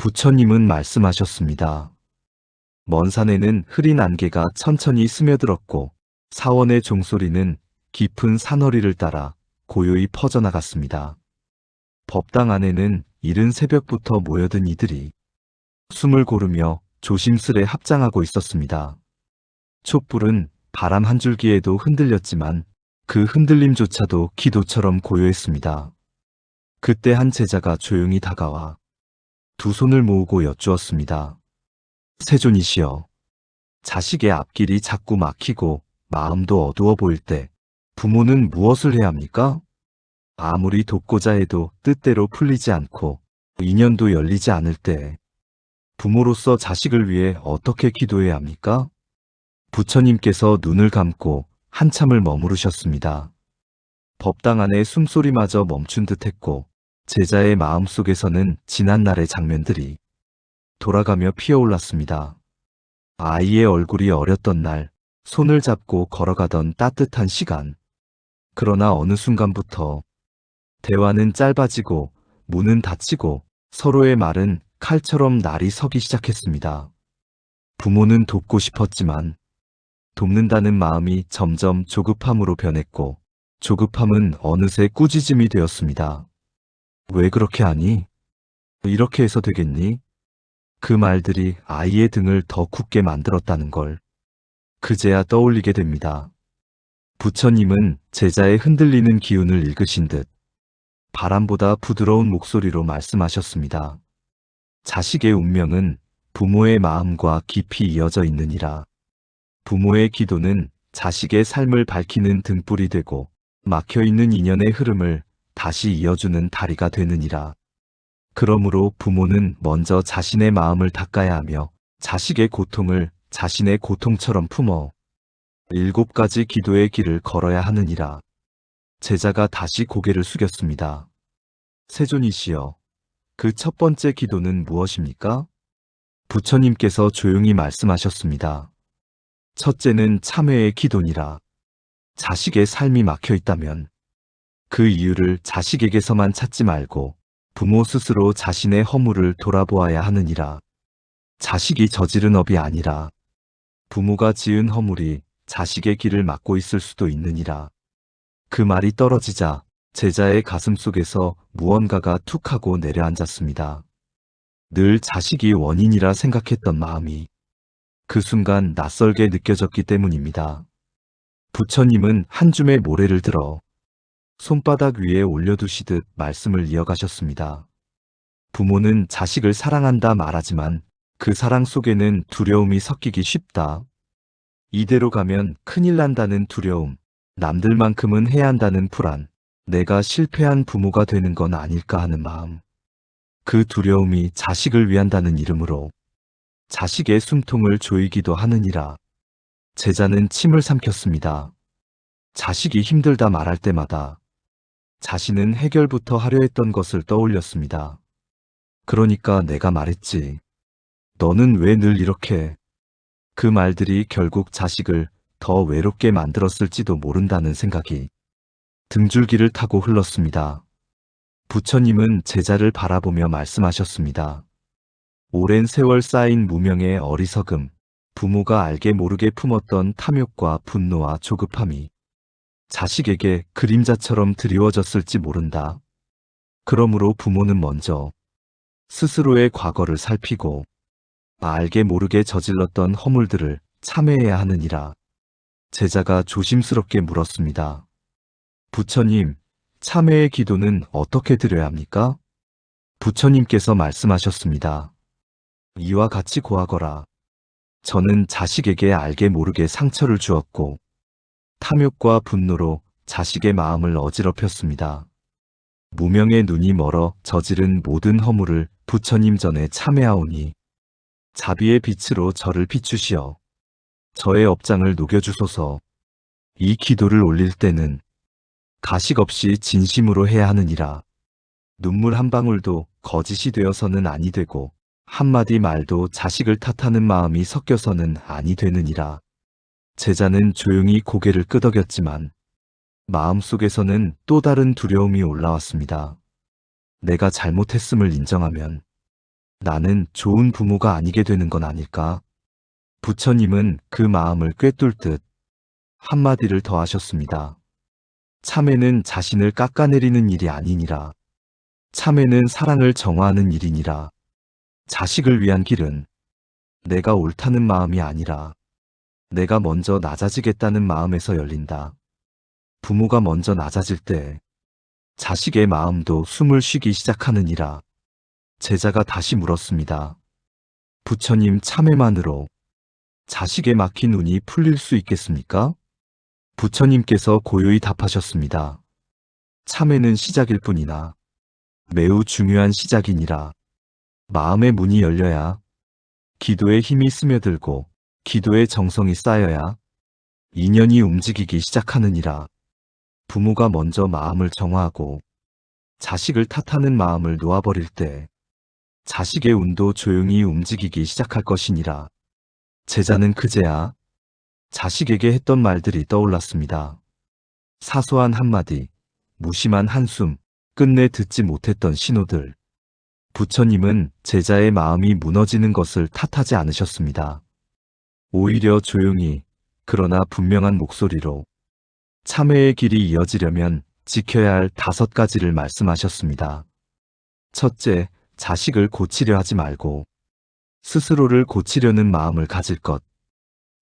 부처님은 말씀하셨습니다. 먼 산에는 흐린 안개가 천천히 스며들었고 사원의 종소리는 깊은 산허리를 따라 고요히 퍼져나갔습니다. 법당 안에는 이른 새벽부터 모여든 이들이 숨을 고르며 조심스레 합장하고 있었습니다. 촛불은 바람 한 줄기에도 흔들렸지만 그 흔들림조차도 기도처럼 고요했습니다. 그때 한 제자가 조용히 다가와 두 손을 모으고 여쭈었습니다. 세존이시여, 자식의 앞길이 자꾸 막히고 마음도 어두워 보일 때 부모는 무엇을 해야 합니까? 아무리 돕고자 해도 뜻대로 풀리지 않고 인연도 열리지 않을 때 부모로서 자식을 위해 어떻게 기도해야 합니까? 부처님께서 눈을 감고 한참을 머무르셨습니다. 법당 안의 숨소리마저 멈춘 듯했고 제자의 마음속에서는 지난날의 장면들이 돌아가며 피어올랐습니다. 아이의 얼굴이 어렸던 날, 손을 잡고 걸어가던 따뜻한 시간. 그러나 어느 순간부터 대화는 짧아지고 문은 닫히고 서로의 말은 칼처럼 날이 서기 시작했습니다. 부모는 돕고 싶었지만 돕는다는 마음이 점점 조급함으로 변했고 조급함은 어느새 꾸짖음이 되었습니다. 왜 그렇게 하니? 이렇게 해서 되겠니? 그 말들이 아이의 등을 더 굳게 만들었다는 걸 그제야 떠올리게 됩니다. 부처님은 제자의 흔들리는 기운을 읽으신 듯 바람보다 부드러운 목소리로 말씀하셨습니다. 자식의 운명은 부모의 마음과 깊이 이어져 있느니라. 부모의 기도는 자식의 삶을 밝히는 등불이 되고 막혀있는 인연의 흐름을 다시 이어주는 다리가 되느니라. 그러므로 부모는 먼저 자신의 마음을 닦아야 하며 자식의 고통을 자신의 고통처럼 품어 7가지 기도의 길을 걸어야 하느니라. 제자가 다시 고개를 숙였습니다. 세존이시여, 그 첫 번째 기도는 무엇입니까? 부처님께서 조용히 말씀하셨습니다. 첫째는 참회의 기도니라. 자식의 삶이 막혀 있다면 그 이유를 자식에게서만 찾지 말고 부모 스스로 자신의 허물을 돌아보아야 하느니라. 자식이 저지른 업이 아니라 부모가 지은 허물이 자식의 길을 막고 있을 수도 있느니라. 그 말이 떨어지자 제자의 가슴 속에서 무언가가 툭 하고 내려앉았습니다. 늘 자식이 원인이라 생각했던 마음이 그 순간 낯설게 느껴졌기 때문입니다. 부처님은 한 줌의 모래를 들어 손바닥 위에 올려두시듯 말씀을 이어가셨습니다. 부모는 자식을 사랑한다 말하지만 그 사랑 속에는 두려움이 섞이기 쉽다. 이대로 가면 큰일 난다는 두려움, 남들만큼은 해야 한다는 불안, 내가 실패한 부모가 되는 건 아닐까 하는 마음. 그 두려움이 자식을 위한다는 이름으로 자식의 숨통을 조이기도 하느니라. 제자는 침을 삼켰습니다. 자식이 힘들다 말할 때마다 자신은 해결부터 하려 했던 것을 떠올렸습니다. 그러니까 내가 말했지. 너는 왜 늘 이렇게. 그 말들이 결국 자식을 더 외롭게 만들었을지도 모른다는 생각이 등줄기를 타고 흘렀습니다. 부처님은 제자를 바라보며 말씀하셨습니다. 오랜 세월 쌓인 무명의 어리석음, 부모가 알게 모르게 품었던 탐욕과 분노와 조급함이 자식에게 그림자처럼 드리워졌을지 모른다. 그러므로 부모는 먼저 스스로의 과거를 살피고 알게 모르게 저질렀던 허물들을 참회해야 하느니라. 제자가 조심스럽게 물었습니다. 부처님, 참회의 기도는 어떻게 드려야 합니까? 부처님께서 말씀하셨습니다. 이와 같이 고하거라. 저는 자식에게 알게 모르게 상처를 주었고 탐욕과 분노로 자식의 마음을 어지럽혔습니다. 무명의 눈이 멀어 저지른 모든 허물을 부처님 전에 참회하오니 자비의 빛으로 저를 비추시어 저의 업장을 녹여주소서. 이 기도를 올릴 때는 가식 없이 진심으로 해야 하느니라. 눈물 한 방울도 거짓이 되어서는 아니 되고 한마디 말도 자식을 탓하는 마음이 섞여서는 아니 되느니라. 제자는 조용히 고개를 끄덕였지만 마음속에서는 또 다른 두려움이 올라왔습니다. 내가 잘못했음을 인정하면 나는 좋은 부모가 아니게 되는 건 아닐까? 부처님은 그 마음을 꿰뚫 듯 한마디를 더 하셨습니다. 참회는 자신을 깎아내리는 일이 아니니라. 참회는 사랑을 정화하는 일이니라. 자식을 위한 길은 내가 옳다는 마음이 아니라 내가 먼저 낮아지겠다는 마음에서 열린다. 부모가 먼저 낮아질 때 자식의 마음도 숨을 쉬기 시작하느니라. 제자가 다시 물었습니다. 부처님, 참회만으로 자식의 막힌 운이 풀릴 수 있겠습니까? 부처님께서 고요히 답하셨습니다. 참회는 시작일 뿐이나 매우 중요한 시작이니라. 마음의 문이 열려야 기도의 힘이 스며들고 기도의 정성이 쌓여야 인연이 움직이기 시작하느니라. 부모가 먼저 마음을 정화하고 자식을 탓하는 마음을 놓아버릴 때 자식의 운도 조용히 움직이기 시작할 것이니라. 제자는 그제야 자식에게 했던 말들이 떠올랐습니다. 사소한 한마디, 무심한 한숨, 끝내 듣지 못했던 신호들. 부처님은 제자의 마음이 무너지는 것을 탓하지 않으셨습니다. 오히려 조용히, 그러나 분명한 목소리로 참회의 길이 이어지려면 지켜야 할 5가지를 말씀하셨습니다. 첫째, 자식을 고치려 하지 말고 스스로를 고치려는 마음을 가질 것.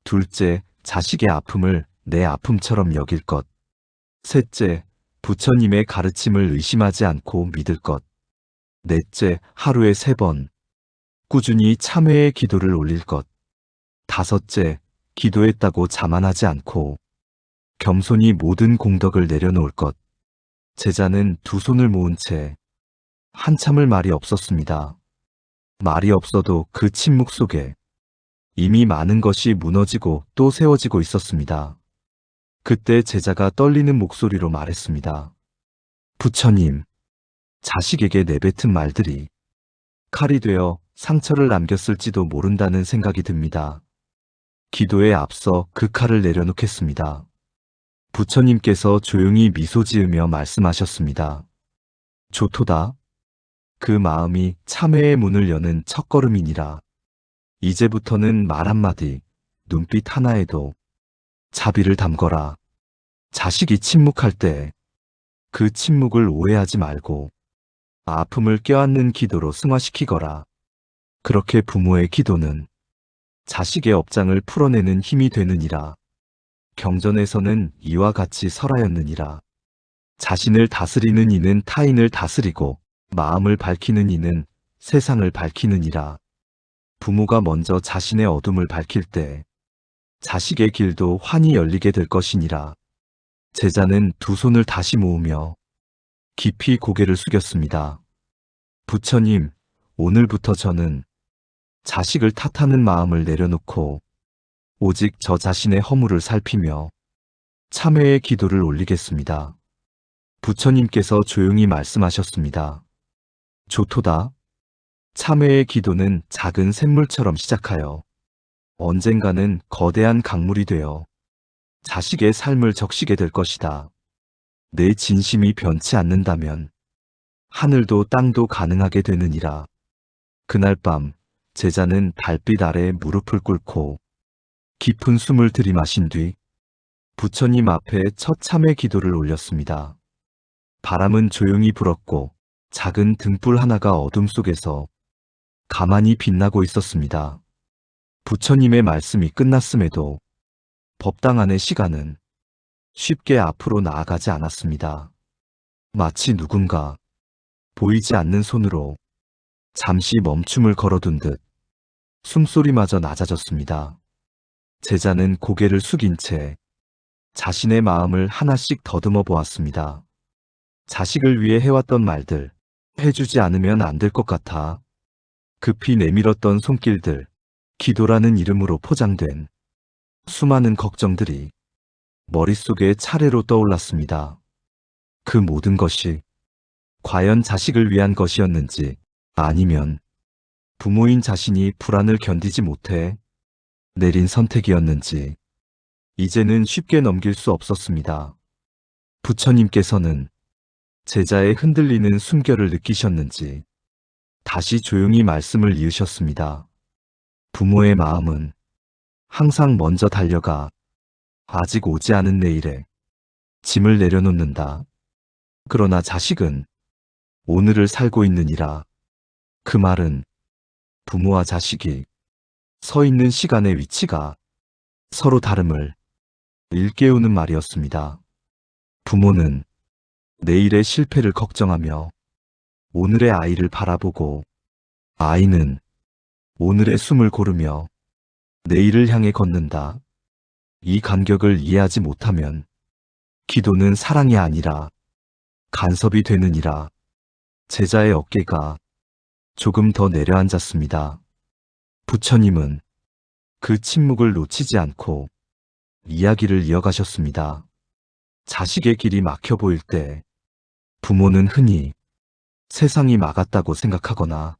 둘째, 자식의 아픔을 내 아픔처럼 여길 것. 셋째, 부처님의 가르침을 의심하지 않고 믿을 것. 넷째, 하루에 3번 꾸준히 참회의 기도를 올릴 것. 다섯째, 기도했다고 자만하지 않고 겸손히 모든 공덕을 내려놓을 것. 제자는 2손을 모은 채 한참을 말이 없었습니다. 말이 없어도 그 침묵 속에 이미 많은 것이 무너지고 또 세워지고 있었습니다. 그때 제자가 떨리는 목소리로 말했습니다. 부처님, 자식에게 내뱉은 말들이 칼이 되어 상처를 남겼을지도 모른다는 생각이 듭니다. 기도에 앞서 그 칼을 내려놓겠습니다. 부처님께서 조용히 미소 지으며 말씀하셨습니다. 조토다. 그 마음이 참회의 문을 여는 첫걸음이니라. 이제부터는 말 한마디, 눈빛 하나에도 자비를 담거라. 자식이 침묵할 때 그 침묵을 오해하지 말고 아픔을 껴안는 기도로 승화시키거라. 그렇게 부모의 기도는 자식의 업장을 풀어내는 힘이 되느니라. 경전에서는 이와 같이 설하였느니라. 자신을 다스리는 이는 타인을 다스리고 마음을 밝히는 이는 세상을 밝히느니라. 부모가 먼저 자신의 어둠을 밝힐 때 자식의 길도 환히 열리게 될 것이니라. 제자는 2손을 다시 모으며 깊이 고개를 숙였습니다. 부처님, 오늘부터 저는 자식을 탓하는 마음을 내려놓고 오직 저 자신의 허물을 살피며 참회의 기도를 올리겠습니다. 부처님께서 조용히 말씀하셨습니다. 조토다. 참회의 기도는 작은 샘물처럼 시작하여 언젠가는 거대한 강물이 되어 자식의 삶을 적시게 될 것이다. 내 진심이 변치 않는다면 하늘도 땅도 가능하게 되느니라. 그날 밤 제자는 달빛 아래 무릎을 꿇고 깊은 숨을 들이마신 뒤 부처님 앞에 첫 참회 기도를 올렸습니다. 바람은 조용히 불었고 작은 등불 하나가 어둠 속에서 가만히 빛나고 있었습니다. 부처님의 말씀이 끝났음에도 법당 안의 시간은 쉽게 앞으로 나아가지 않았습니다. 마치 누군가 보이지 않는 손으로 잠시 멈춤을 걸어둔 듯 숨소리마저 낮아졌습니다. 제자는 고개를 숙인 채 자신의 마음을 하나씩 더듬어 보았습니다. 자식을 위해 해왔던 말들, 해주지 않으면 안 될 것 같아 급히 내밀었던 손길들, 기도라는 이름으로 포장된 수많은 걱정들이 머릿속에 차례로 떠올랐습니다. 그 모든 것이 과연 자식을 위한 것이었는지 아니면 부모인 자신이 불안을 견디지 못해 내린 선택이었는지 이제는 쉽게 넘길 수 없었습니다. 부처님께서는 제자의 흔들리는 숨결을 느끼셨는지 다시 조용히 말씀을 이으셨습니다. 부모의 마음은 항상 먼저 달려가 아직 오지 않은 내일에 짐을 내려놓는다. 그러나 자식은 오늘을 살고 있느니라. 그 말은 부모와 자식이 서 있는 시간의 위치가 서로 다름을 일깨우는 말이었습니다. 부모는 내일의 실패를 걱정하며 오늘의 아이를 바라보고, 아이는 오늘의 숨을 고르며 내일을 향해 걷는다. 이 간격을 이해하지 못하면 기도는 사랑이 아니라 간섭이 되느니라. 제자의 어깨가 조금 더 내려앉았습니다. 부처님은 그 침묵을 놓치지 않고 이야기를 이어가셨습니다. 자식의 길이 막혀 보일 때 부모는 흔히 세상이 막았다고 생각하거나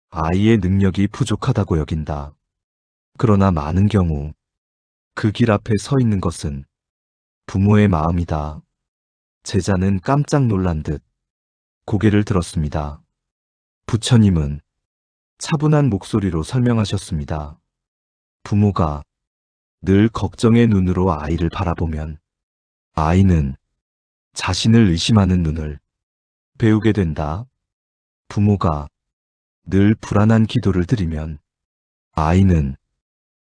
아이의 능력이 부족하다고 여긴다. 그러나 많은 경우 그 길 앞에 서 있는 것은 부모의 마음이다. 제자는 깜짝 놀란 듯 고개를 들었습니다. 부처님은 차분한 목소리로 설명하셨습니다. 부모가 늘 걱정의 눈으로 아이를 바라보면 아이는 자신을 의심하는 눈을 배우게 된다. 부모가 늘 불안한 기도를 드리면 아이는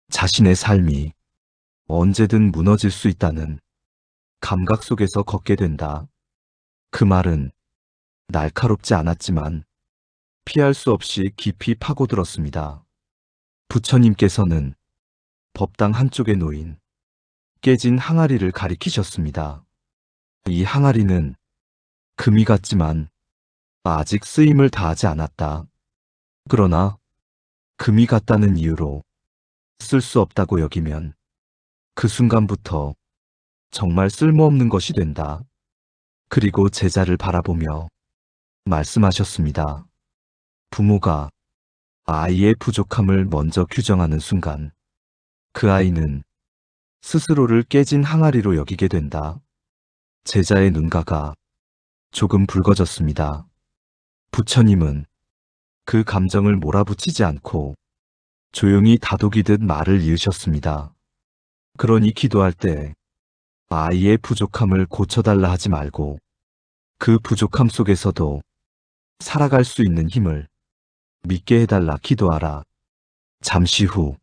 자신의 삶이 언제든 무너질 수 있다는 감각 속에서 걷게 된다. 그 말은 날카롭지 않았지만 피할 수 없이 깊이 파고들었습니다. 부처님께서는 법당 한쪽에 놓인 깨진 항아리를 가리키셨습니다. 이 항아리는 금이 같지만 아직 쓰임을 다하지 않았다. 그러나 금이 같다는 이유로 쓸 수 없다고 여기면 그 순간부터 정말 쓸모없는 것이 된다. 그리고 제자를 바라보며 말씀하셨습니다. 부모가 아이의 부족함을 먼저 규정하는 순간 그 아이는 스스로를 깨진 항아리로 여기게 된다. 제자의 눈가가 조금 붉어졌습니다. 부처님은 그 감정을 몰아붙이지 않고 조용히 다독이듯 말을 이으셨습니다. 그러니 기도할 때 아이의 부족함을 고쳐달라 하지 말고 그 부족함 속에서도 살아갈 수 있는 힘을 믿게 해달라 기도하라. 잠시 후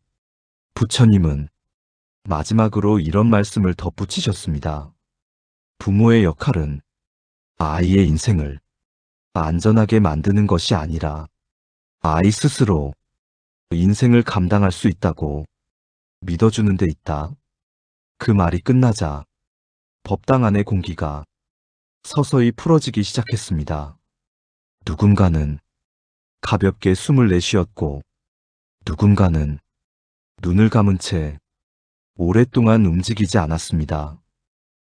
부처님은 마지막으로 이런 말씀을 덧붙이셨습니다. 부모의 역할은 아이의 인생을 안전하게 만드는 것이 아니라 아이 스스로 인생을 감당할 수 있다고 믿어주는 데 있다. 그 말이 끝나자 법당 안의 공기가 서서히 풀어지기 시작했습니다. 누군가는 가볍게 숨을 내쉬었고 누군가는 눈을 감은 채 오랫동안 움직이지 않았습니다.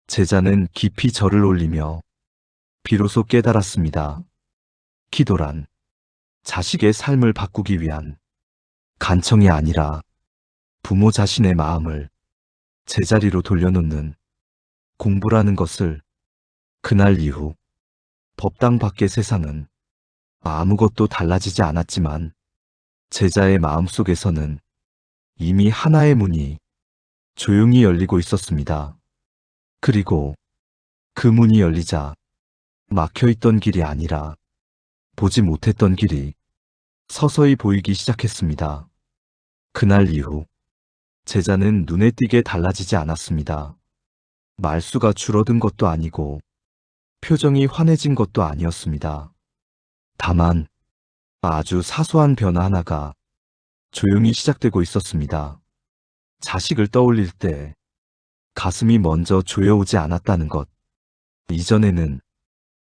제자는 깊이 절을 올리며 비로소 깨달았습니다. 기도란 자식의 삶을 바꾸기 위한 간청이 아니라 부모 자신의 마음을 제자리로 돌려놓는 공부라는 것을. 그날 이후 법당 밖의 세상은 아무것도 달라지지 않았지만 제자의 마음속에서는 이미 하나의 문이 조용히 열리고 있었습니다. 그리고 그 문이 열리자 막혀있던 길이 아니라 보지 못했던 길이 서서히 보이기 시작했습니다. 그날 이후 제자는 눈에 띄게 달라지지 않았습니다. 말수가 줄어든 것도 아니고 표정이 환해진 것도 아니었습니다. 다만 아주 사소한 변화 하나가 조용히 시작되고 있었습니다. 자식을 떠올릴 때 가슴이 먼저 조여오지 않았다는 것. 이전에는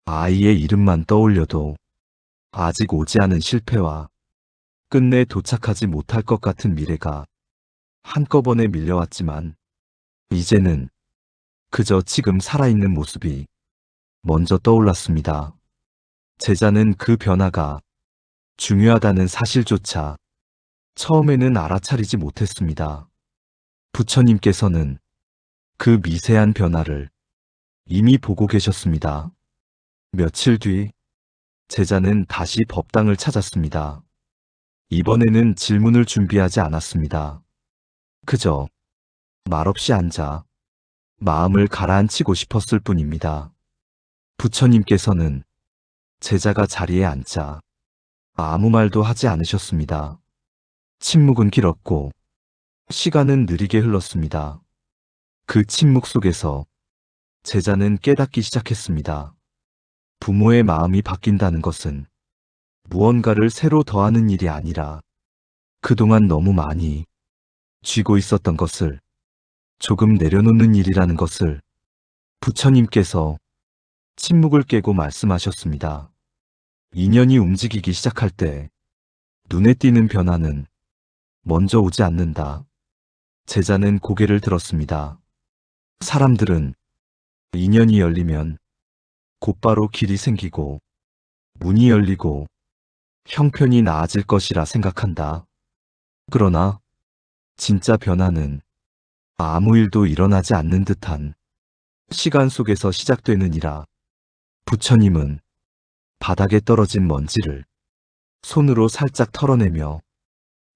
아이의 이름만 떠올려도 아직 오지 않은 실패와 끝내 도착하지 못할 것 같은 미래가 한꺼번에 밀려왔지만 이제는 그저 지금 살아있는 모습이 먼저 떠올랐습니다. 제자는 그 변화가 중요하다는 사실조차 처음에는 알아차리지 못했습니다. 부처님께서는 그 미세한 변화를 이미 보고 계셨습니다. 며칠 뒤 제자는 다시 법당을 찾았습니다. 이번에는 질문을 준비하지 않았습니다. 그저 말없이 앉아 마음을 가라앉히고 싶었을 뿐입니다. 부처님께서는 제자가 자리에 앉자 아무 말도 하지 않으셨습니다. 침묵은 길었고 시간은 느리게 흘렀습니다. 그 침묵 속에서 제자는 깨닫기 시작했습니다. 부모의 마음이 바뀐다는 것은 무언가를 새로 더하는 일이 아니라 그동안 너무 많이 쥐고 있었던 것을 조금 내려놓는 일이라는 것을 부처님께서 침묵을 깨고 말씀하셨습니다. 인연이 움직이기 시작할 때 눈에 띄는 변화는 먼저 오지 않는다. 제자는 고개를 들었습니다. 사람들은 인연이 열리면 곧바로 길이 생기고 문이 열리고 형편이 나아질 것이라 생각한다. 그러나 진짜 변화는 아무 일도 일어나지 않는 듯한 시간 속에서 시작되느니라. 부처님은 바닥에 떨어진 먼지를 손으로 살짝 털어내며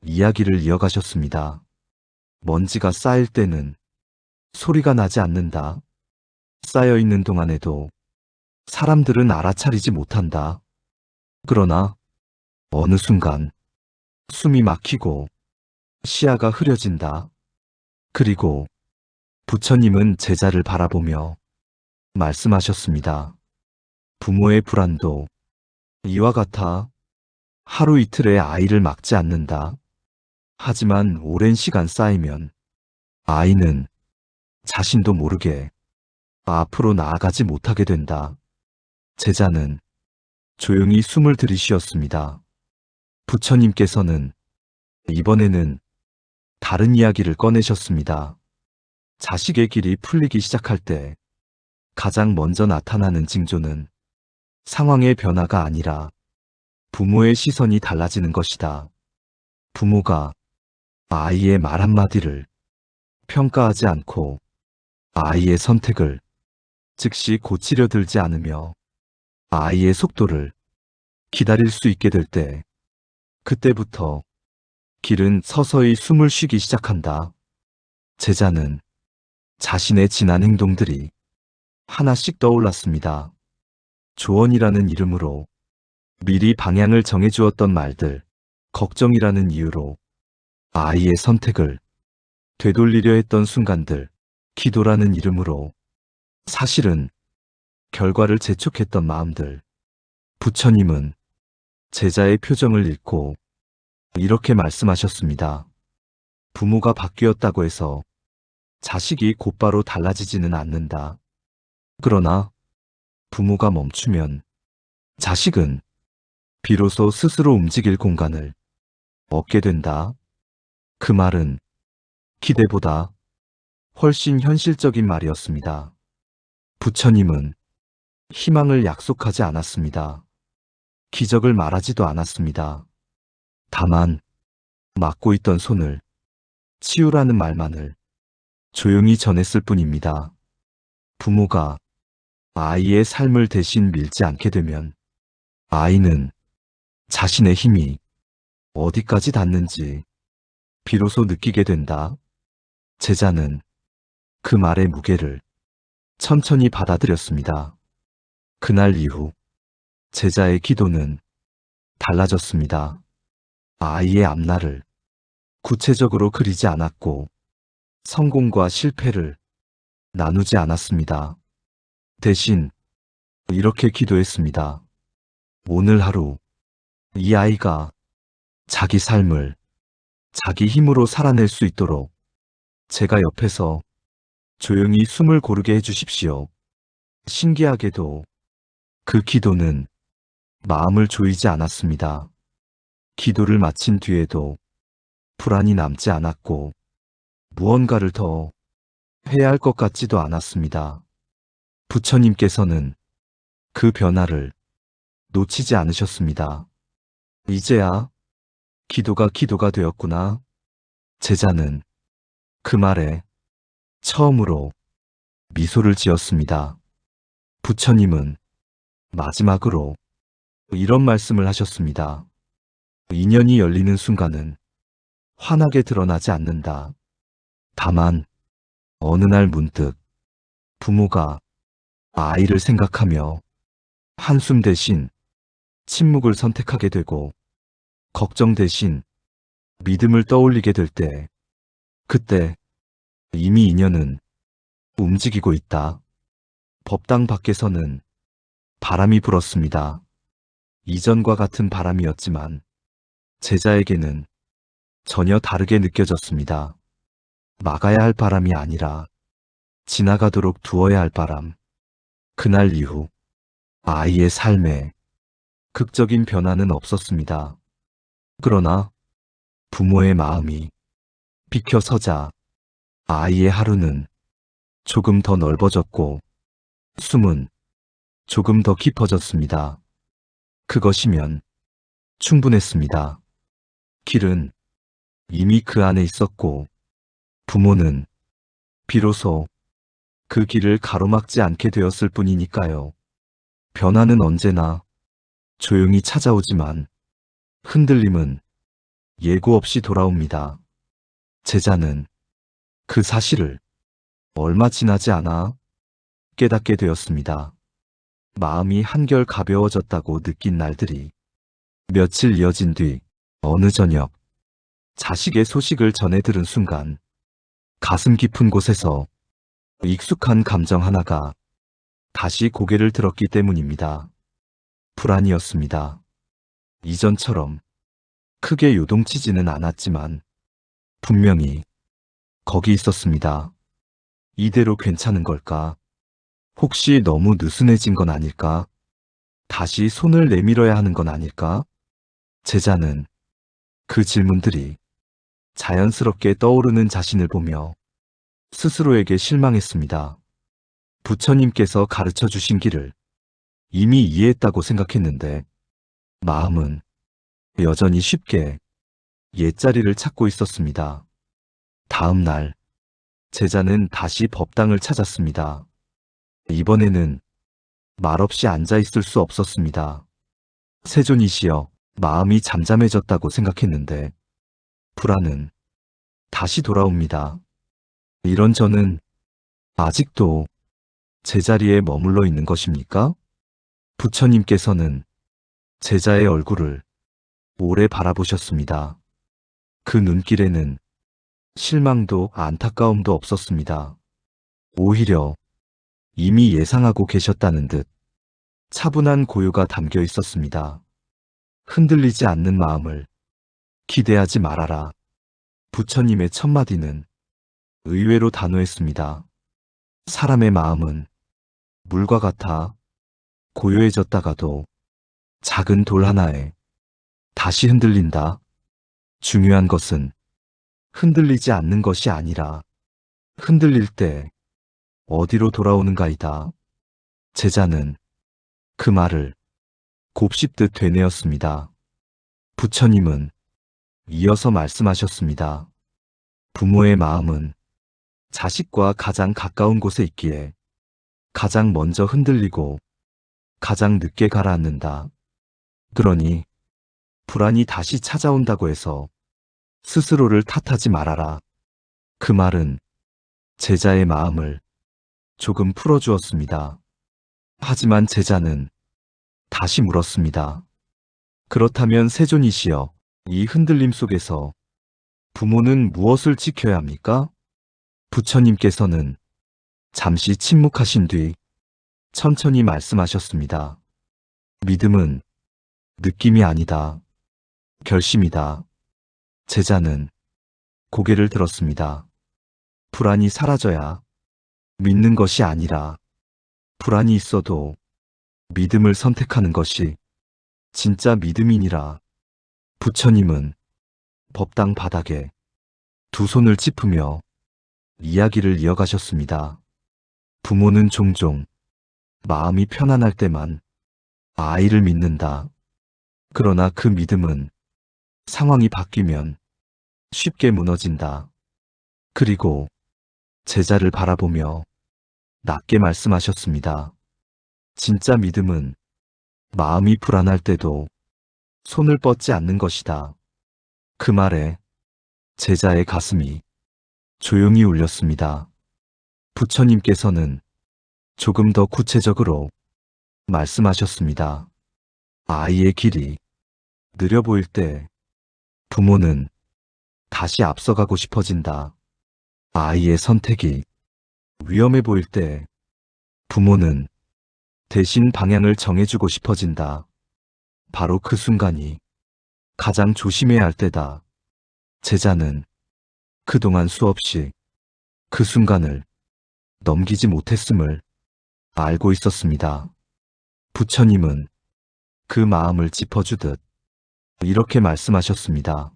이야기를 이어가셨습니다. 먼지가 쌓일 때는 소리가 나지 않는다. 쌓여있는 동안에도 사람들은 알아차리지 못한다. 그러나 어느 순간 숨이 막히고 시야가 흐려진다. 그리고 부처님은 제자를 바라보며 말씀하셨습니다. 부모의 불안도 이와 같아 하루 이틀의 아이를 막지 않는다. 하지만 오랜 시간 쌓이면 아이는 자신도 모르게 앞으로 나아가지 못하게 된다. 제자는 조용히 숨을 들이쉬었습니다. 부처님께서는 이번에는 다른 이야기를 꺼내셨습니다. 자식의 길이 풀리기 시작할 때 가장 먼저 나타나는 징조는 상황의 변화가 아니라 부모의 시선이 달라지는 것이다. 부모가 아이의 말 한마디를 평가하지 않고 아이의 선택을 즉시 고치려 들지 않으며 아이의 속도를 기다릴 수 있게 될 때, 그때부터 길은 서서히 숨을 쉬기 시작한다. 제자는 자신의 지난 행동들이 하나씩 떠올랐습니다. 조언이라는 이름으로 미리 방향을 정해주었던 말들, 걱정이라는 이유로 아이의 선택을 되돌리려 했던 순간들, 기도라는 이름으로 사실은 결과를 재촉했던 마음들. 부처님은 제자의 표정을 읽고 이렇게 말씀하셨습니다. 부모가 바뀌었다고 해서 자식이 곧바로 달라지지는 않는다. 그러나 부모가 멈추면 자식은 비로소 스스로 움직일 공간을 얻게 된다. 그 말은 기대보다 훨씬 현실적인 말이었습니다. 부처님은 희망을 약속하지 않았습니다. 기적을 말하지도 않았습니다. 다만 막고 있던 손을 치우라는 말만을 조용히 전했을 뿐입니다. 부모가 아이의 삶을 대신 밀지 않게 되면 아이는 자신의 힘이 어디까지 닿는지 비로소 느끼게 된다. 제자는 그 말의 무게를 천천히 받아들였습니다. 그날 이후 제자의 기도는 달라졌습니다. 아이의 앞날을 구체적으로 그리지 않았고 성공과 실패를 나누지 않았습니다. 대신 이렇게 기도했습니다. 오늘 하루 이 아이가 자기 삶을 자기 힘으로 살아낼 수 있도록 제가 옆에서 조용히 숨을 고르게 해주십시오. 신기하게도 그 기도는 마음을 조이지 않았습니다. 기도를 마친 뒤에도 불안이 남지 않았고 무언가를 더 해야 할 것 같지도 않았습니다. 부처님께서는 그 변화를 놓치지 않으셨습니다. 이제야 기도가 되었구나. 제자는 그 말에 처음으로 미소를 지었습니다. 부처님은 마지막으로 이런 말씀을 하셨습니다. 인연이 열리는 순간은 환하게 드러나지 않는다. 다만 어느 날 문득 부모가 아이를 생각하며 한숨 대신 침묵을 선택하게 되고 걱정 대신 믿음을 떠올리게 될 때, 그때 이미 인연은 움직이고 있다. 법당 밖에서는 바람이 불었습니다. 이전과 같은 바람이었지만 제자에게는 전혀 다르게 느껴졌습니다. 막아야 할 바람이 아니라 지나가도록 두어야 할 바람. 그날 이후 아이의 삶에 극적인 변화는 없었습니다. 그러나 부모의 마음이 비켜서자 아이의 하루는 조금 더 넓어졌고 숨은 조금 더 깊어졌습니다. 그것이면 충분했습니다. 길은 이미 그 안에 있었고 부모는 비로소 그 길을 가로막지 않게 되었을 뿐이니까요. 변화는 언제나 조용히 찾아오지만 흔들림은 예고 없이 돌아옵니다. 제자는 그 사실을 얼마 지나지 않아 깨닫게 되었습니다. 마음이 한결 가벼워졌다고 느낀 날들이 며칠 이어진 뒤 어느 저녁 자식의 소식을 전해 들은 순간 가슴 깊은 곳에서 익숙한 감정 하나가 다시 고개를 들었기 때문입니다. 불안이었습니다. 이전처럼 크게 요동치지는 않았지만 분명히 거기 있었습니다. 이대로 괜찮은 걸까? 혹시 너무 느슨해진 건 아닐까? 다시 손을 내밀어야 하는 건 아닐까? 제자는 그 질문들이 자연스럽게 떠오르는 자신을 보며 스스로에게 실망했습니다. 부처님께서 가르쳐 주신 길을 이미 이해했다고 생각했는데 마음은 여전히 쉽게 옛자리를 찾고 있었습니다. 다음 날 제자는 다시 법당을 찾았습니다. 이번에는 말없이 앉아 있을 수 없었습니다. 세존이시여, 마음이 잠잠해졌다고 생각했는데 불안은 다시 돌아옵니다. 이런 저는 아직도 제자리에 머물러 있는 것입니까? 부처님께서는 제자의 얼굴을 오래 바라보셨습니다. 그 눈길에는 실망도 안타까움도 없었습니다. 오히려 이미 예상하고 계셨다는 듯 차분한 고요가 담겨 있었습니다. 흔들리지 않는 마음을 기대하지 말아라. 부처님의 첫마디는 의외로 단호했습니다. 사람의 마음은 물과 같아 고요해졌다가도 작은 돌 하나에 다시 흔들린다. 중요한 것은 흔들리지 않는 것이 아니라 흔들릴 때 어디로 돌아오는가이다. 제자는 그 말을 곱씹듯 되뇌었습니다. 부처님은 이어서 말씀하셨습니다. 부모의 마음은 자식과 가장 가까운 곳에 있기에 가장 먼저 흔들리고 가장 늦게 가라앉는다. 그러니 불안이 다시 찾아온다고 해서 스스로를 탓하지 말아라. 그 말은 제자의 마음을 조금 풀어주었습니다. 하지만 제자는 다시 물었습니다. 그렇다면 세존이시여, 이 흔들림 속에서 부모는 무엇을 지켜야 합니까? 부처님께서는 잠시 침묵하신 뒤 천천히 말씀하셨습니다. 믿음은 느낌이 아니다. 결심이다. 제자는 고개를 들었습니다. 불안이 사라져야 믿는 것이 아니라 불안이 있어도 믿음을 선택하는 것이 진짜 믿음이니라. 부처님은 법당 바닥에 두 손을 짚으며 이야기를 이어가셨습니다. 부모는 종종 마음이 편안할 때만 아이를 믿는다. 그러나 그 믿음은 상황이 바뀌면 쉽게 무너진다. 그리고 제자를 바라보며 낮게 말씀하셨습니다. 진짜 믿음은 마음이 불안할 때도 손을 뻗지 않는 것이다. 그 말에 제자의 가슴이 조용히 울렸습니다. 부처님께서는 조금 더 구체적으로 말씀하셨습니다. 아이의 길이 느려 보일 때 부모는 다시 앞서가고 싶어진다. 아이의 선택이 위험해 보일 때 부모는 대신 방향을 정해주고 싶어진다. 바로 그 순간이 가장 조심해야 할 때다. 제자는 그동안 수없이 그 순간을 넘기지 못했음을 알고 있었습니다. 부처님은 그 마음을 짚어주듯 이렇게 말씀하셨습니다.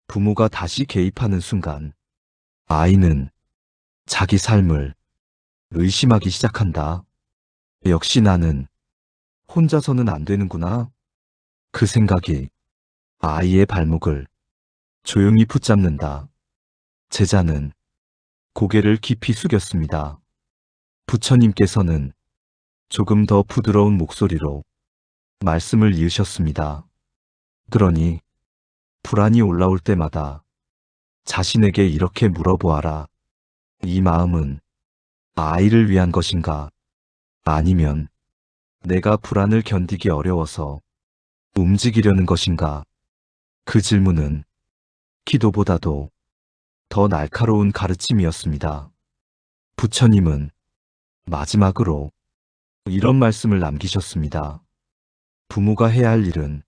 부모가 다시 개입하는 순간 아이는 자기 삶을 의심하기 시작한다. 역시 나는 혼자서는 안 되는구나. 그 생각이 아이의 발목을 조용히 붙잡는다. 제자는 고개를 깊이 숙였습니다. 부처님께서는 조금 더 부드러운 목소리로 말씀을 이으셨습니다. 그러니 불안이 올라올 때마다 자신에게 이렇게 물어보아라. 이 마음은 아이를 위한 것인가? 아니면 내가 불안을 견디기 어려워서 움직이려는 것인가? 그 질문은 기도보다도 더 날카로운 가르침이었습니다. 부처님은 마지막으로 이런 말씀을 남기셨습니다. 부모가 해야 할 일은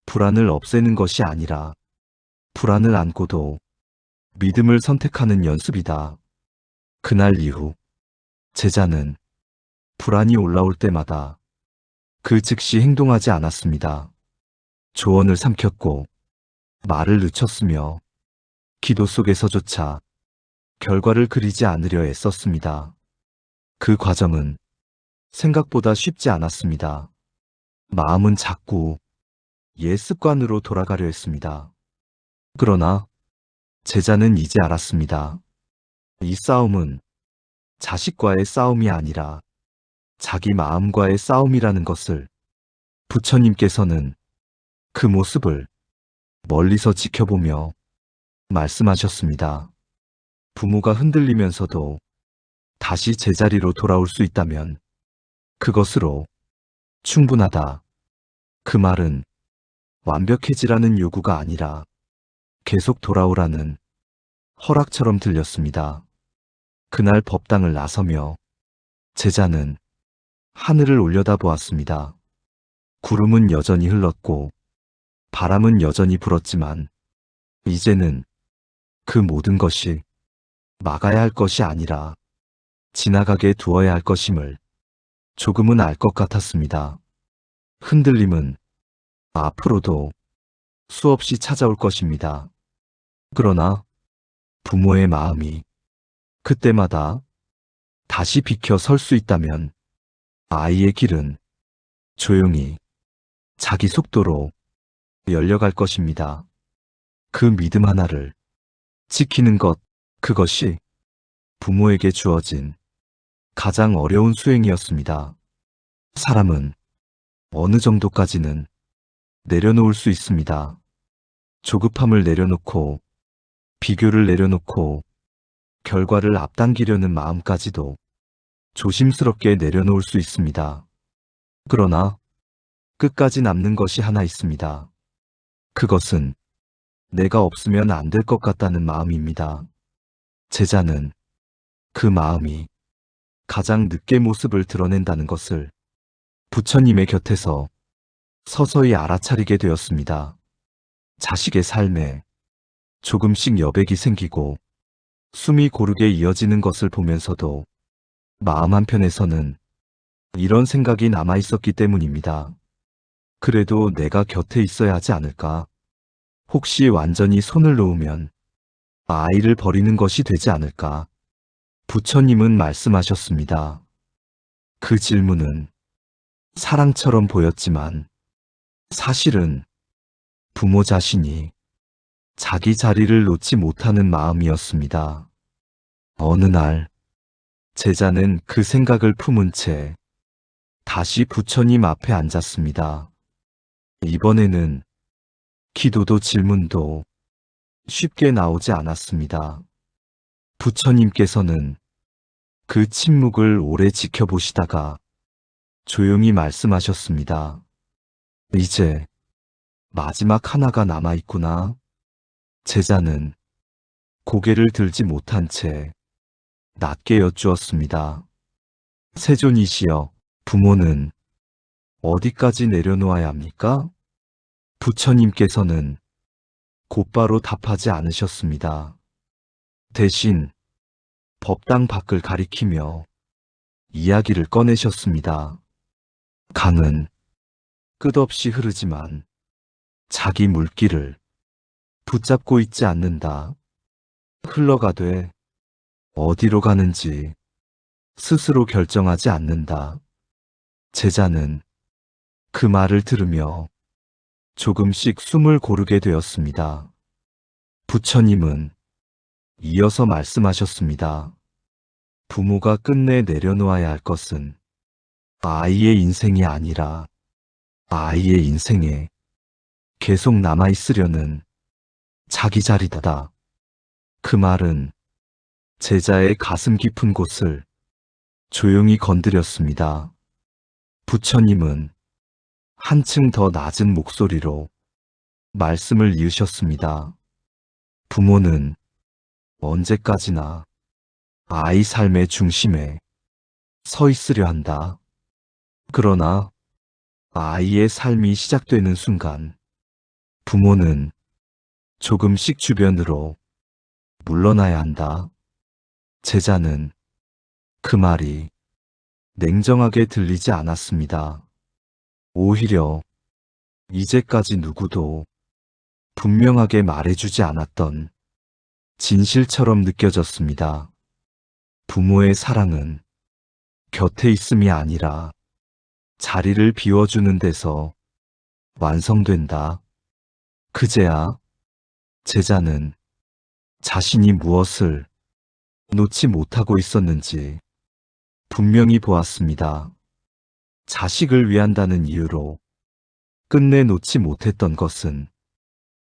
불안을 없애는 것이 아니라 불안을 안고도 믿음을 선택하는 연습이다. 그날 이후 제자는 불안이 올라올 때마다 그 즉시 행동하지 않았습니다. 조언을 삼켰고 말을 늦췄으며 기도 속에서조차 결과를 그리지 않으려 애썼습니다. 그 과정은 생각보다 쉽지 않았습니다. 마음은 자꾸 옛 습관으로 돌아가려 했습니다. 그러나 제자는 이제 알았습니다. 이 싸움은 자식과의 싸움이 아니라 자기 마음과의 싸움이라는 것을. 부처님께서는 그 모습을 멀리서 지켜보며 말씀하셨습니다. 부모가 흔들리면서도 다시 제자리로 돌아올 수 있다면 그것으로 충분하다. 그 말은 완벽해지라는 요구가 아니라 계속 돌아오라는 허락처럼 들렸습니다. 그날 법당을 나서며 제자는 하늘을 올려다보았습니다. 구름은 여전히 흘렀고 바람은 여전히 불었지만 이제는 그 모든 것이 막아야 할 것이 아니라 지나가게 두어야 할 것임을 조금은 알 것 같았습니다. 흔들림은 앞으로도 수없이 찾아올 것입니다. 그러나 부모의 마음이 그때마다 다시 비켜 설 수 있다면 아이의 길은 조용히 자기 속도로 열려갈 것입니다. 그 믿음 하나를 지키는 것, 그것이 부모에게 주어진 가장 어려운 수행이었습니다. 사람은 어느 정도까지는 내려놓을 수 있습니다. 조급함을 내려놓고 비교를 내려놓고 결과를 앞당기려는 마음까지도 조심스럽게 내려놓을 수 있습니다. 그러나 끝까지 남는 것이 하나 있습니다. 그것은 내가 없으면 안 될 것 같다는 마음입니다. 제자는 그 마음이 가장 늦게 모습을 드러낸다는 것을 부처님의 곁에서 서서히 알아차리게 되었습니다. 자식의 삶에 조금씩 여백이 생기고 숨이 고르게 이어지는 것을 보면서도 마음 한편에서는 이런 생각이 남아 있었기 때문입니다. 그래도 내가 곁에 있어야 하지 않을까? 혹시 완전히 손을 놓으면 아이를 버리는 것이 되지 않을까? 부처님은 말씀하셨습니다. 그 질문은 사랑처럼 보였지만 사실은 부모 자신이 자기 자리를 놓지 못하는 마음이었습니다. 어느 날 제자는 그 생각을 품은 채 다시 부처님 앞에 앉았습니다. 이번에는 기도도 질문도 쉽게 나오지 않았습니다. 부처님께서는 그 침묵을 오래 지켜보시다가 조용히 말씀하셨습니다. 이제 마지막 하나가 남아있구나. 제자는 고개를 들지 못한 채 낮게 여쭈었습니다. 세존이시여, 부모는 어디까지 내려놓아야 합니까? 부처님께서는 곧바로 답하지 않으셨습니다. 대신 법당 밖을 가리키며 이야기를 꺼내셨습니다. 강은 끝없이 흐르지만 자기 물길을 붙잡고 있지 않는다. 흘러가되 어디로 가는지 스스로 결정하지 않는다. 제자는 그 말을 들으며 조금씩 숨을 고르게 되었습니다. 부처님은 이어서 말씀하셨습니다. 부모가 끝내 내려놓아야 할 것은 아이의 인생이 아니라 아이의 인생에 계속 남아있으려는 자기 자리다. 그 말은 제자의 가슴 깊은 곳을 조용히 건드렸습니다. 부처님은 한층 더 낮은 목소리로 말씀을 이으셨습니다. 부모는 언제까지나 아이 삶의 중심에 서 있으려 한다. 그러나 아이의 삶이 시작되는 순간 부모는 조금씩 주변으로 물러나야 한다. 제자는 그 말이 냉정하게 들리지 않았습니다. 오히려 이제까지 누구도 분명하게 말해주지 않았던 진실처럼 느껴졌습니다. 부모의 사랑은 곁에 있음이 아니라 자리를 비워주는 데서 완성된다. 그제야 제자는 자신이 무엇을 놓지 못하고 있었는지 분명히 보았습니다. 자식을 위한다는 이유로 끝내 놓지 못했던 것은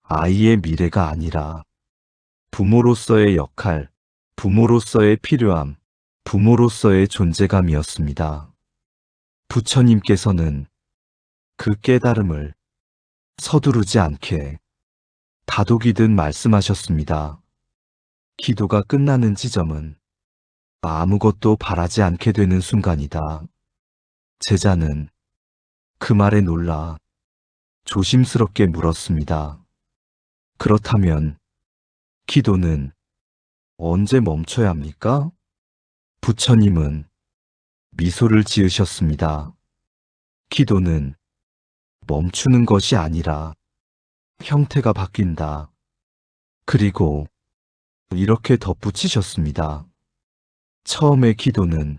아이의 미래가 아니라 부모로서의 역할, 부모로서의 필요함, 부모로서의 존재감이었습니다. 부처님께서는 그 깨달음을 서두르지 않게 다독이듯 말씀하셨습니다. 기도가 끝나는 지점은 아무것도 바라지 않게 되는 순간이다. 제자는 그 말에 놀라 조심스럽게 물었습니다. 그렇다면 기도는 언제 멈춰야 합니까? 부처님은 미소를 지으셨습니다. 기도는 멈추는 것이 아니라 형태가 바뀐다. 그리고 이렇게 덧붙이셨습니다. 처음에 기도는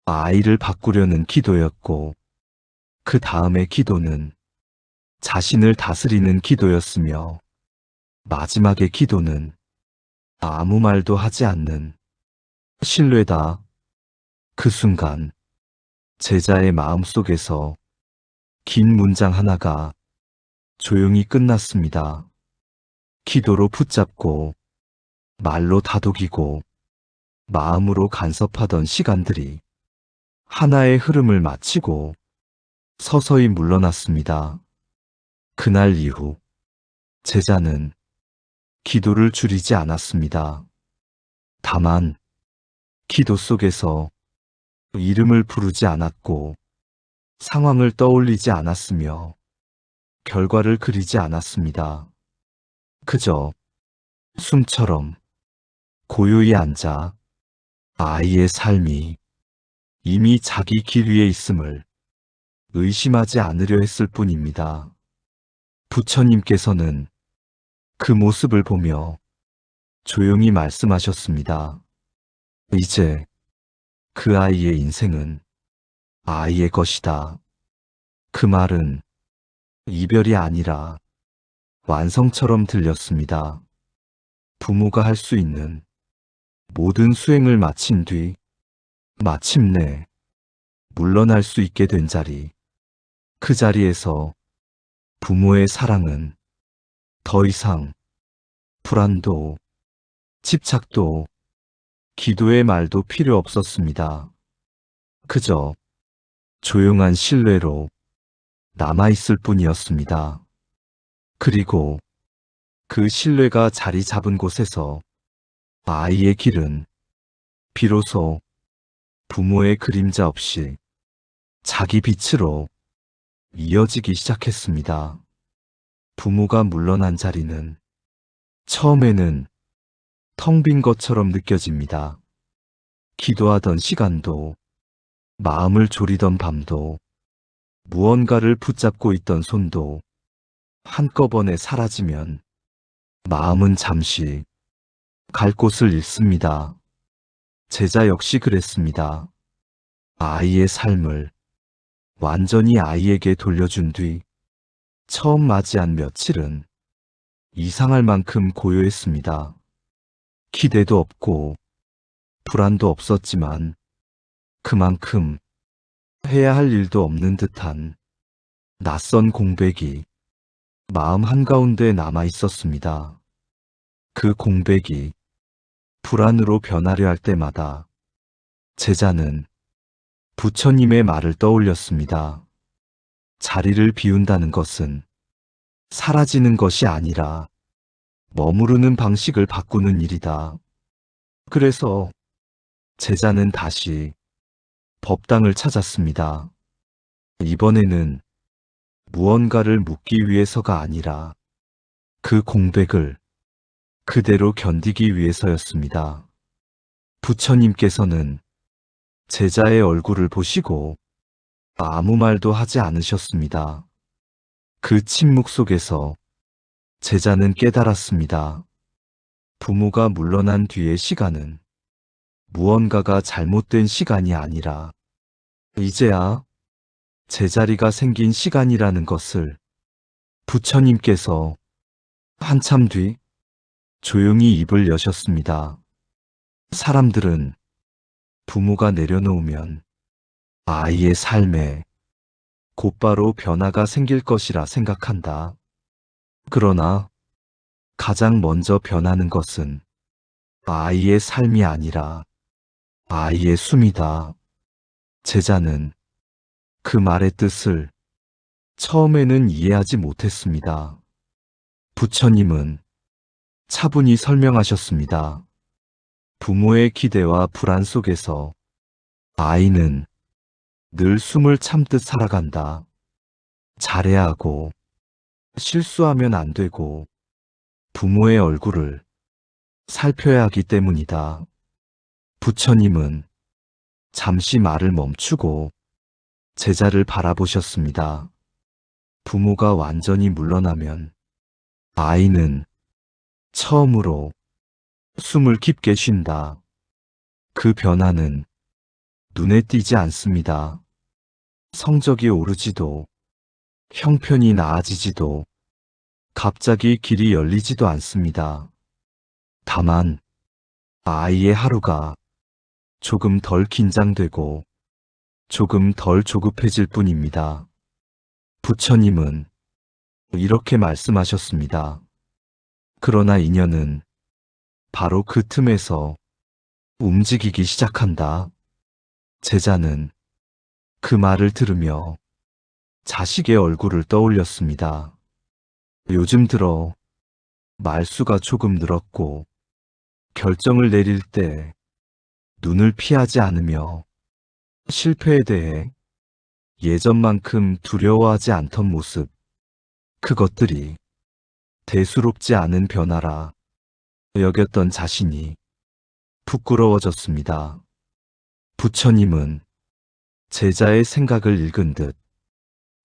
아이를 바꾸려는 기도였고, 그 다음에 기도는 자신을 다스리는 기도였으며, 마지막의 기도는 아무 말도 하지 않는 신뢰다. 그 순간 제자의 마음속에서 긴 문장 하나가 조용히 끝났습니다. 기도로 붙잡고 말로 다독이고 마음으로 간섭하던 시간들이 하나의 흐름을 마치고 서서히 물러났습니다. 그날 이후 제자는 기도를 줄이지 않았습니다. 다만 기도 속에서 이름을 부르지 않았고 상황을 떠올리지 않았으며 결과를 그리지 않았습니다. 그저 숨처럼 고요히 앉아 아이의 삶이 이미 자기 길 위에 있음을 의심하지 않으려 했을 뿐입니다. 부처님께서는 그 모습을 보며 조용히 말씀하셨습니다. 이제 그 아이의 인생은 아이의 것이다. 그 말은 이별이 아니라 완성처럼 들렸습니다. 부모가 할 수 있는 모든 수행을 마친 뒤 마침내 물러날 수 있게 된 자리, 그 자리에서 부모의 사랑은 더 이상 불안도, 집착도, 기도의 말도 필요 없었습니다. 그저 조용한 신뢰로 남아있을 뿐이었습니다. 그리고 그 신뢰가 자리 잡은 곳에서 아이의 길은 비로소 부모의 그림자 없이 자기 빛으로 이어지기 시작했습니다. 부모가 물러난 자리는 처음에는 텅 빈 것처럼 느껴집니다. 기도하던 시간도, 마음을 졸이던 밤도, 무언가를 붙잡고 있던 손도 한꺼번에 사라지면 마음은 잠시 갈 곳을 잃습니다. 제자 역시 그랬습니다. 아이의 삶을 완전히 아이에게 돌려준 뒤 처음 맞이한 며칠은 이상할 만큼 고요했습니다. 기대도 없고 불안도 없었지만 그만큼 해야 할 일도 없는 듯한 낯선 공백이 마음 한가운데 남아 있었습니다. 그 공백이 불안으로 변하려 할 때마다 제자는 부처님의 말을 떠올렸습니다. 자리를 비운다는 것은 사라지는 것이 아니라 머무르는 방식을 바꾸는 일이다. 그래서 제자는 다시 법당을 찾았습니다. 이번에는 무언가를 묻기 위해서가 아니라 그 공백을 그대로 견디기 위해서였습니다. 부처님께서는 제자의 얼굴을 보시고 아무 말도 하지 않으셨습니다. 그 침묵 속에서 제자는 깨달았습니다. 부모가 물러난 뒤의 시간은 무언가가 잘못된 시간이 아니라 이제야 제자리가 생긴 시간이라는 것을 부처님께서 한참 뒤 조용히 입을 여셨습니다. 사람들은 부모가 내려놓으면 아이의 삶에 곧바로 변화가 생길 것이라 생각한다. 그러나 가장 먼저 변하는 것은 아이의 삶이 아니라 아이의 숨이다. 제자는 그 말의 뜻을 처음에는 이해하지 못했습니다. 부처님은 차분히 설명하셨습니다. 부모의 기대와 불안 속에서 아이는 늘 숨을 참듯 살아간다. 잘해야 하고 실수하면 안 되고 부모의 얼굴을 살펴야 하기 때문이다. 부처님은 잠시 말을 멈추고 제자를 바라보셨습니다. 부모가 완전히 물러나면 아이는 처음으로 숨을 깊게 쉰다. 그 변화는 눈에 띄지 않습니다. 성적이 오르지도, 형편이 나아지지도, 갑자기 길이 열리지도 않습니다. 다만 아이의 하루가 조금 덜 긴장되고 조금 덜 조급해질 뿐입니다. 부처님은 이렇게 말씀하셨습니다. 그러나 인연은 바로 그 틈에서 움직이기 시작한다. 제자는 그 말을 들으며 자식의 얼굴을 떠올렸습니다. 요즘 들어 말수가 조금 늘었고 결정을 내릴 때 눈을 피하지 않으며 실패에 대해 예전만큼 두려워하지 않던 모습, 그것들이 대수롭지 않은 변화라 여겼던 자신이 부끄러워졌습니다. 부처님은 제자의 생각을 읽은 듯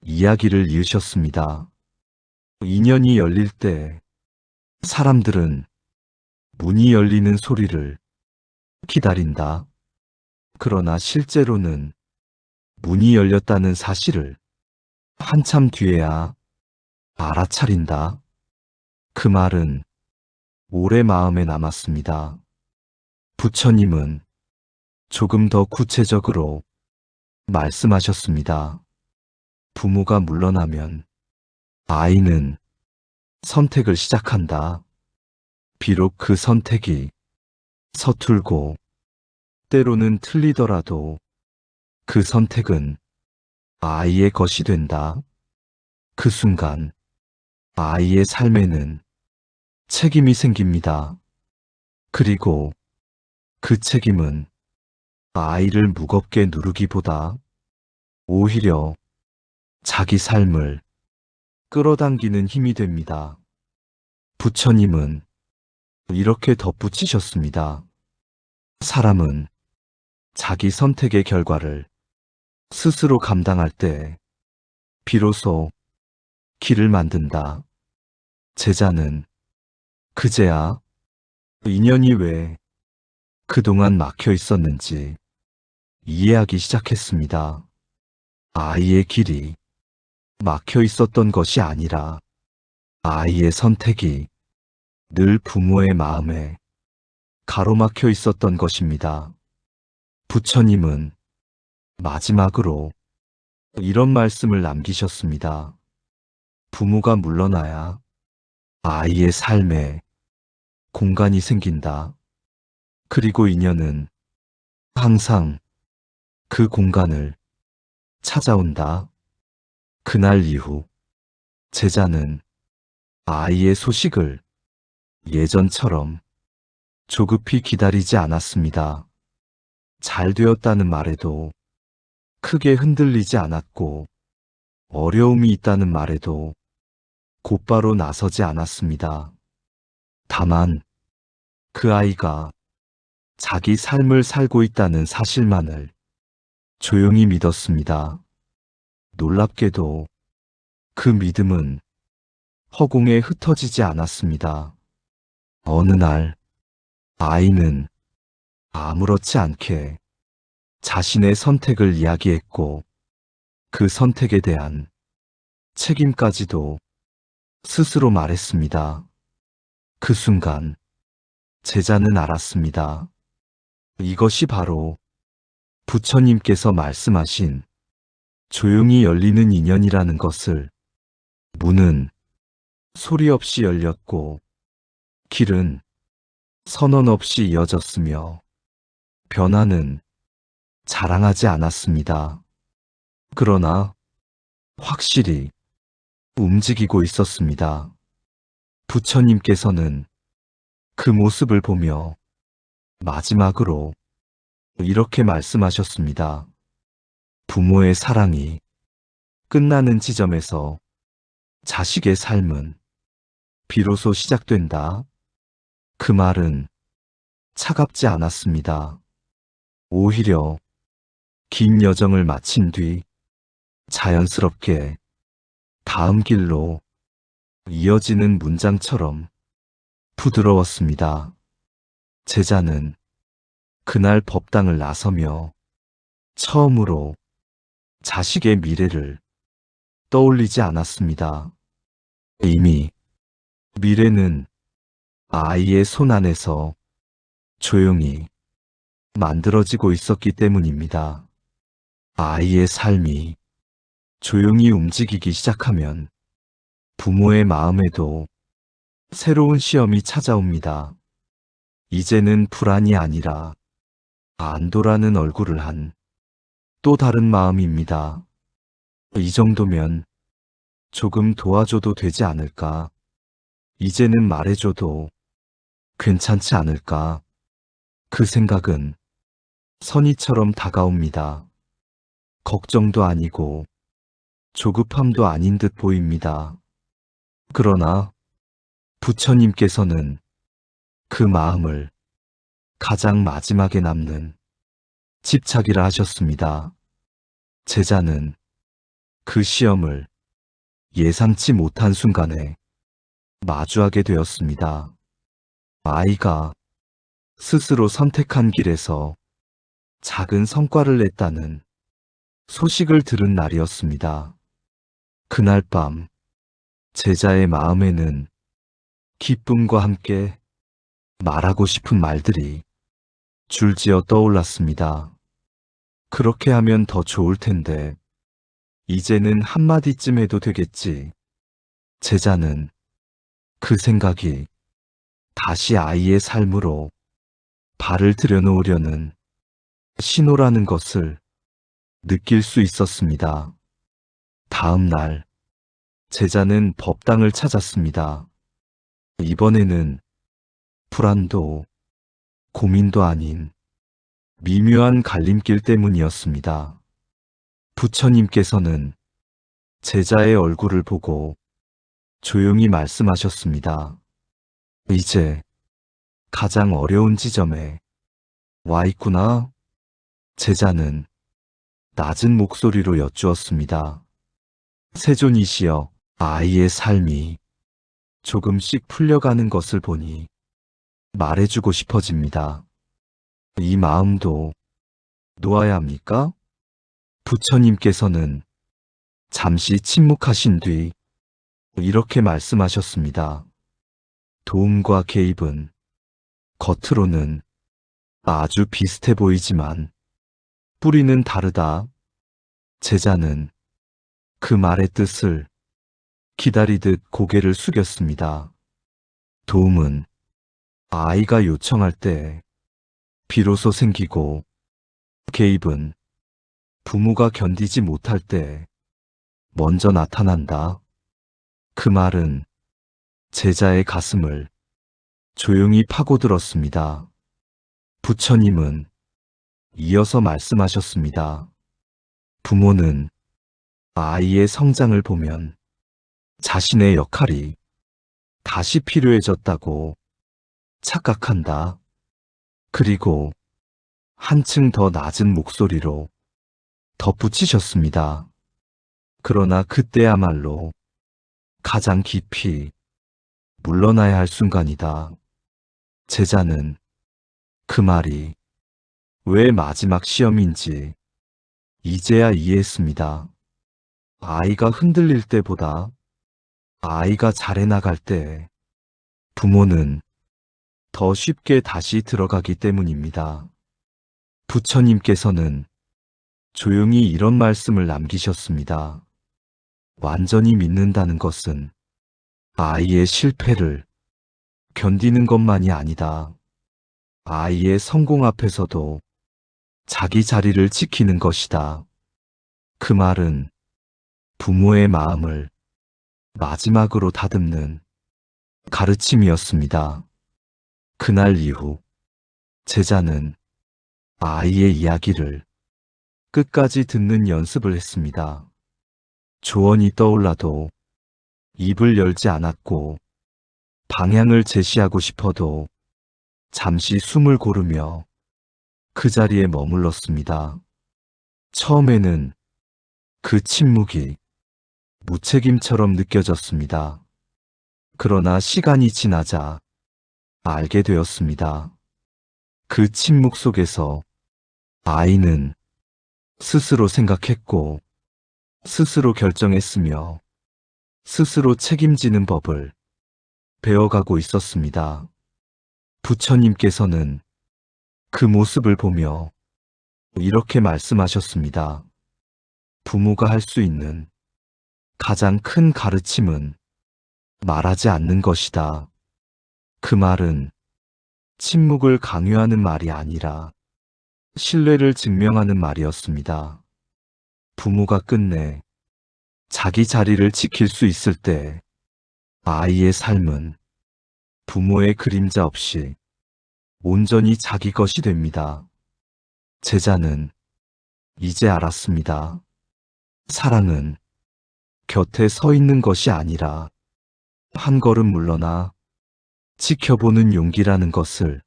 이야기를 이으셨습니다. 인연이 열릴 때 사람들은 문이 열리는 소리를 기다린다. 그러나 실제로는 문이 열렸다는 사실을 한참 뒤에야 알아차린다. 그 말은 오래 마음에 남았습니다. 부처님은 조금 더 구체적으로 말씀하셨습니다. 부모가 물러나면 아이는 선택을 시작한다. 비록 그 선택이 서툴고 때로는 틀리더라도 그 선택은 아이의 것이 된다. 그 순간 아이의 삶에는 책임이 생깁니다. 그리고 그 책임은 아이를 무겁게 누르기보다 오히려 자기 삶을 끌어당기는 힘이 됩니다. 부처님은 이렇게 덧붙이셨습니다. 사람은 자기 선택의 결과를 스스로 감당할 때 비로소 길을 만든다. 제자는 그제야 인연이 왜 그동안 막혀 있었는지 이해하기 시작했습니다. 아이의 길이 막혀 있었던 것이 아니라 아이의 선택이 늘 부모의 마음에 가로막혀 있었던 것입니다. 부처님은 마지막으로 이런 말씀을 남기셨습니다. 부모가 물러나야 아이의 삶에 공간이 생긴다. 그리고 인연은 항상 그 공간을 찾아온다. 그날 이후 제자는 아이의 소식을 예전처럼 조급히 기다리지 않았습니다. 잘 되었다는 말에도 크게 흔들리지 않았고 어려움이 있다는 말에도 곧바로 나서지 않았습니다. 다만 그 아이가 자기 삶을 살고 있다는 사실만을 조용히 믿었습니다. 놀랍게도 그 믿음은 허공에 흩어지지 않았습니다. 어느 날 아이는 아무렇지 않게 자신의 선택을 이야기했고 그 선택에 대한 책임까지도 스스로 말했습니다. 그 순간 제자는 알았습니다. 이것이 바로 부처님께서 말씀하신 조용히 열리는 인연이라는 것을. 문은 소리 없이 열렸고 길은 선언 없이 이어졌으며 변화는 자랑하지 않았습니다. 그러나 확실히 움직이고 있었습니다. 부처님께서는 그 모습을 보며 마지막으로 이렇게 말씀하셨습니다. 부모의 사랑이 끝나는 지점에서 자식의 삶은 비로소 시작된다. 그 말은 차갑지 않았습니다. 오히려 긴 여정을 마친 뒤 자연스럽게 다음 길로 이어지는 문장처럼 부드러웠습니다. 제자는 그날 법당을 나서며 처음으로 자식의 미래를 떠올리지 않았습니다. 이미 미래는 아이의 손 안에서 조용히 만들어지고 있었기 때문입니다. 아이의 삶이 조용히 움직이기 시작하면 부모의 마음에도 새로운 시험이 찾아옵니다. 이제는 불안이 아니라 안도라는 얼굴을 한 또 다른 마음입니다. 이 정도면 조금 도와줘도 되지 않을까? 이제는 말해줘도 괜찮지 않을까? 그 생각은 선의처럼 다가옵니다. 걱정도 아니고 조급함도 아닌 듯 보입니다. 그러나 부처님께서는 그 마음을 가장 마지막에 남는 집착이라 하셨습니다. 제자는 그 시험을 예상치 못한 순간에 마주하게 되었습니다. 아이가 스스로 선택한 길에서 작은 성과를 냈다는 소식을 들은 날이었습니다. 그날 밤 제자의 마음에는 기쁨과 함께 말하고 싶은 말들이 줄지어 떠올랐습니다. 그렇게 하면 더 좋을 텐데, 이제는 한마디쯤 해도 되겠지. 제자는 그 생각이 다시 아이의 삶으로 발을 들여놓으려는 신호라는 것을 느낄 수 있었습니다. 다음 날, 제자는 법당을 찾았습니다. 이번에는 불안도 고민도 아닌 미묘한 갈림길 때문이었습니다. 부처님께서는 제자의 얼굴을 보고 조용히 말씀하셨습니다. 이제 가장 어려운 지점에 와 있구나. 제자는 낮은 목소리로 여쭈었습니다. 세존이시여, 아이의 삶이 조금씩 풀려가는 것을 보니 말해주고 싶어집니다. 이 마음도 놓아야 합니까? 부처님께서는 잠시 침묵하신 뒤 이렇게 말씀하셨습니다. 도움과 개입은 겉으로는 아주 비슷해 보이지만 뿌리는 다르다. 제자는 그 말의 뜻을 기다리듯 고개를 숙였습니다. 도움은 아이가 요청할 때 비로소 생기고, 개입은 부모가 견디지 못할 때 먼저 나타난다. 그 말은 제자의 가슴을 조용히 파고들었습니다. 부처님은 이어서 말씀하셨습니다. 부모는 아이의 성장을 보면 자신의 역할이 다시 필요해졌다고 착각한다. 그리고 한층 더 낮은 목소리로 덧붙이셨습니다. 그러나 그때야말로 가장 깊이 물러나야 할 순간이다. 제자는 그 말이 왜 마지막 시험인지 이제야 이해했습니다. 아이가 흔들릴 때보다 아이가 잘해 나갈 때 부모는 더 쉽게 다시 들어가기 때문입니다. 부처님께서는 조용히 이런 말씀을 남기셨습니다. 완전히 믿는다는 것은 아이의 실패를 견디는 것만이 아니다. 아이의 성공 앞에서도 자기 자리를 지키는 것이다. 그 말은 부모의 마음을 마지막으로 다듬는 가르침이었습니다. 그날 이후 제자는 아이의 이야기를 끝까지 듣는 연습을 했습니다. 조언이 떠올라도 입을 열지 않았고, 방향을 제시하고 싶어도 잠시 숨을 고르며 그 자리에 머물렀습니다. 처음에는 그 침묵이 무책임처럼 느껴졌습니다. 그러나 시간이 지나자 알게 되었습니다. 그 침묵 속에서 아이는 스스로 생각했고, 스스로 결정했으며, 스스로 책임지는 법을 배워가고 있었습니다. 부처님께서는 그 모습을 보며 이렇게 말씀하셨습니다. 부모가 할 수 있는 가장 큰 가르침은 말하지 않는 것이다. 그 말은 침묵을 강요하는 말이 아니라 신뢰를 증명하는 말이었습니다. 부모가 끝내 자기 자리를 지킬 수 있을 때 아이의 삶은 부모의 그림자 없이 온전히 자기 것이 됩니다. 제자는 이제 알았습니다. 사랑은 곁에 서 있는 것이 아니라 한 걸음 물러나 지켜보는 용기라는 것을,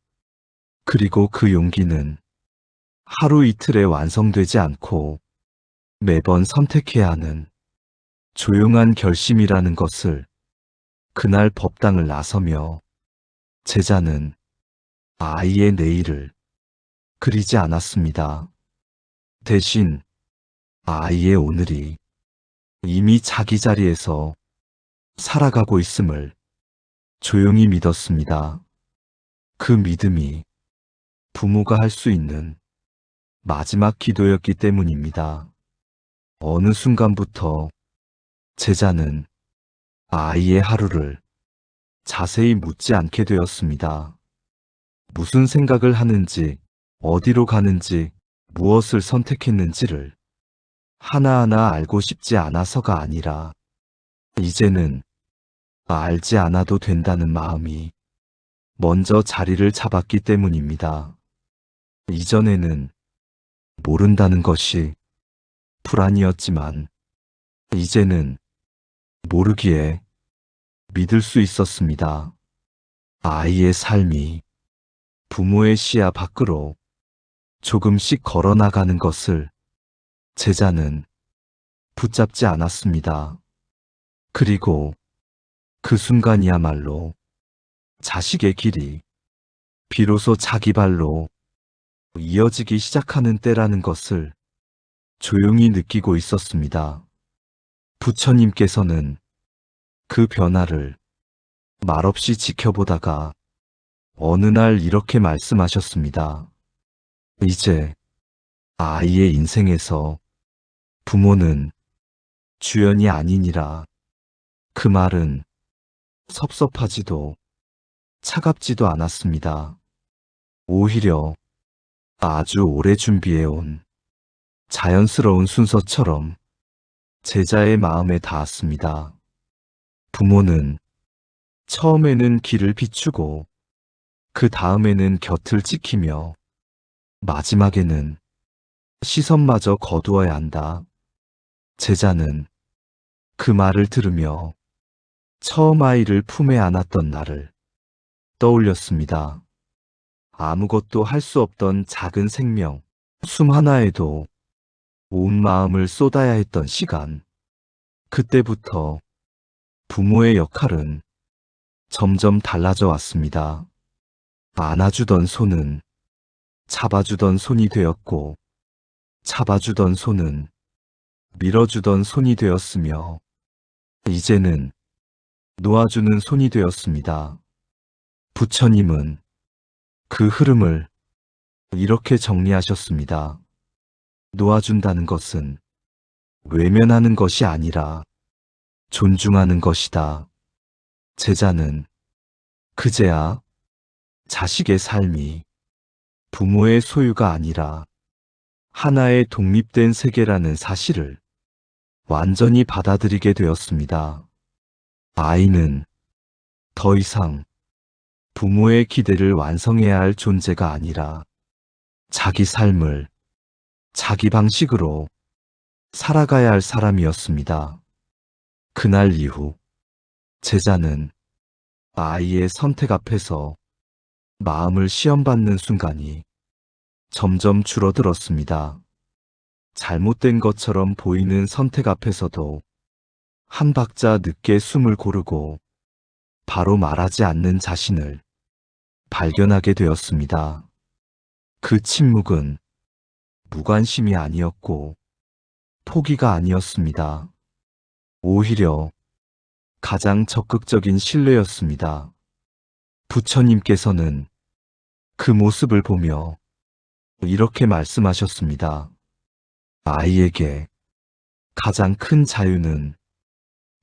그리고 그 용기는 하루 이틀에 완성되지 않고 매번 선택해야 하는 조용한 결심이라는 것을 그날 법당을 나서며 제자는 아이의 내일을 그리지 않았습니다. 대신 아이의 오늘이 이미 자기 자리에서 살아가고 있음을 조용히 믿었습니다. 그 믿음이 부모가 할 수 있는 마지막 기도였기 때문입니다. 어느 순간부터 제자는 아이의 하루를 자세히 묻지 않게 되었습니다. 무슨 생각을 하는지, 어디로 가는지, 무엇을 선택했는지를 하나하나 알고 싶지 않아서가 아니라 이제는 알지 않아도 된다는 마음이 먼저 자리를 잡았기 때문입니다. 이전에는 모른다는 것이 불안이었지만 이제는 모르기에 믿을 수 있었습니다. 아이의 삶이 부모의 시야 밖으로 조금씩 걸어나가는 것을 제자는 붙잡지 않았습니다. 그리고 그 순간이야말로 자식의 길이 비로소 자기 발로 이어지기 시작하는 때라는 것을 조용히 느끼고 있었습니다. 부처님께서는 그 변화를 말없이 지켜보다가 어느 날 이렇게 말씀하셨습니다. 이제 아이의 인생에서 부모는 주연이 아니니라. 그 말은 섭섭하지도 차갑지도 않았습니다. 오히려 아주 오래 준비해온 자연스러운 순서처럼 제자의 마음에 닿았습니다. 부모는 처음에는 길을 비추고 그 다음에는 곁을 지키며 마지막에는 시선마저 거두어야 한다. 제자는 그 말을 들으며 처음 아이를 품에 안았던 날을 떠올렸습니다. 아무것도 할 수 없던 작은 생명, 숨 하나에도 온 마음을 쏟아야 했던 시간. 그때부터 부모의 역할은 점점 달라져 왔습니다. 안아주던 손은 잡아주던 손이 되었고, 잡아주던 손은 밀어주던 손이 되었으며, 이제는 놓아주는 손이 되었습니다. 부처님은 그 흐름을 이렇게 정리하셨습니다. 놓아준다는 것은 외면하는 것이 아니라 존중하는 것이다. 제자는 그제야 자식의 삶이 부모의 소유가 아니라 하나의 독립된 세계라는 사실을 완전히 받아들이게 되었습니다. 아이는 더 이상 부모의 기대를 완성해야 할 존재가 아니라 자기 삶을 자기 방식으로 살아가야 할 사람이었습니다. 그날 이후 제자는 아이의 선택 앞에서 마음을 시험받는 순간이 점점 줄어들었습니다. 잘못된 것처럼 보이는 선택 앞에서도 한 박자 늦게 숨을 고르고 바로 말하지 않는 자신을 발견하게 되었습니다. 그 침묵은 무관심이 아니었고 포기가 아니었습니다. 오히려 가장 적극적인 신뢰였습니다. 부처님께서는 그 모습을 보며 이렇게 말씀하셨습니다. 아이에게 가장 큰 자유는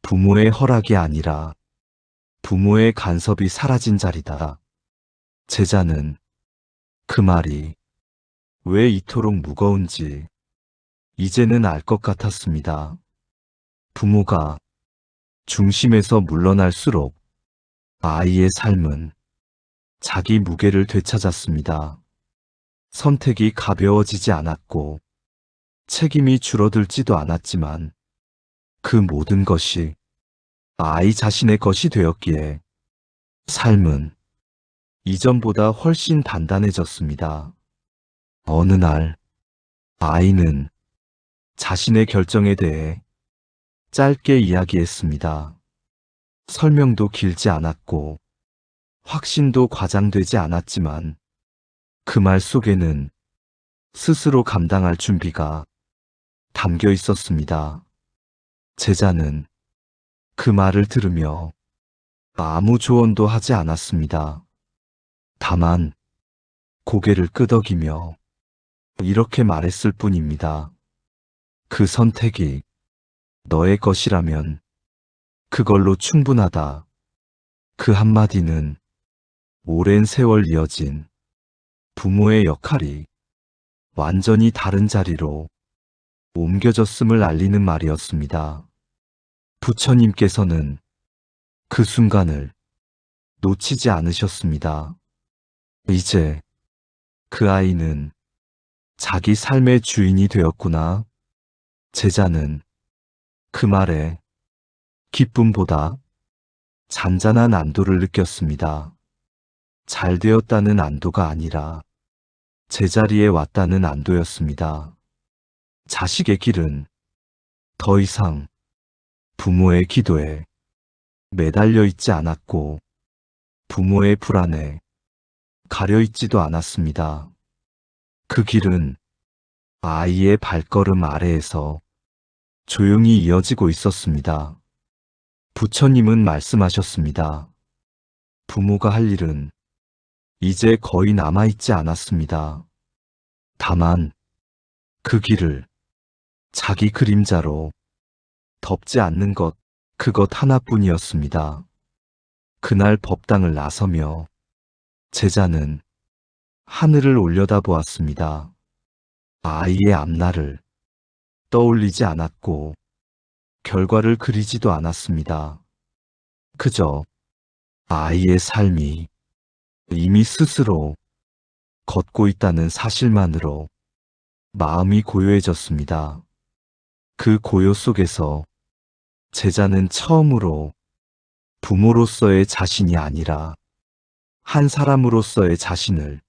부모의 허락이 아니라 부모의 간섭이 사라진 자리다. 제자는 그 말이 왜 이토록 무거운지 이제는 알 것 같았습니다. 부모가 중심에서 물러날수록 아이의 삶은 자기 무게를 되찾았습니다. 선택이 가벼워지지 않았고 책임이 줄어들지도 않았지만 그 모든 것이 아이 자신의 것이 되었기에 삶은 이전보다 훨씬 단단해졌습니다. 어느 날 아이는 자신의 결정에 대해 짧게 이야기했습니다. 설명도 길지 않았고 확신도 과장되지 않았지만 그 말 속에는 스스로 감당할 준비가 담겨 있었습니다. 제자는 그 말을 들으며 아무 조언도 하지 않았습니다. 다만 고개를 끄덕이며 이렇게 말했을 뿐입니다. 그 선택이 너의 것이라면 그걸로 충분하다. 그 한마디는 오랜 세월 이어진 부모의 역할이 완전히 다른 자리로 옮겨졌음을 알리는 말이었습니다. 부처님께서는 그 순간을 놓치지 않으셨습니다. 이제 그 아이는 자기 삶의 주인이 되었구나. 제자는 그 말에 기쁨보다 잔잔한 안도를 느꼈습니다. 잘 되었다는 안도가 아니라 제자리에 왔다는 안도였습니다. 자식의 길은 더 이상 부모의 기도에 매달려 있지 않았고 부모의 불안에 가려 있지도 않았습니다. 그 길은 아이의 발걸음 아래에서 조용히 이어지고 있었습니다. 부처님은 말씀하셨습니다. 부모가 할 일은 이제 거의 남아있지 않았습니다. 다만 그 길을 자기 그림자로 덮지 않는 것, 그것 하나뿐이었습니다. 그날 법당을 나서며 제자는 하늘을 올려다보았습니다. 아이의 앞날을 떠올리지 않았고 결과를 그리지도 않았습니다. 그저 아이의 삶이 이미 스스로 걷고 있다는 사실만으로 마음이 고요해졌습니다. 그 고요 속에서 제자는 처음으로 부모로서의 자신이 아니라 한 사람으로서의 자신을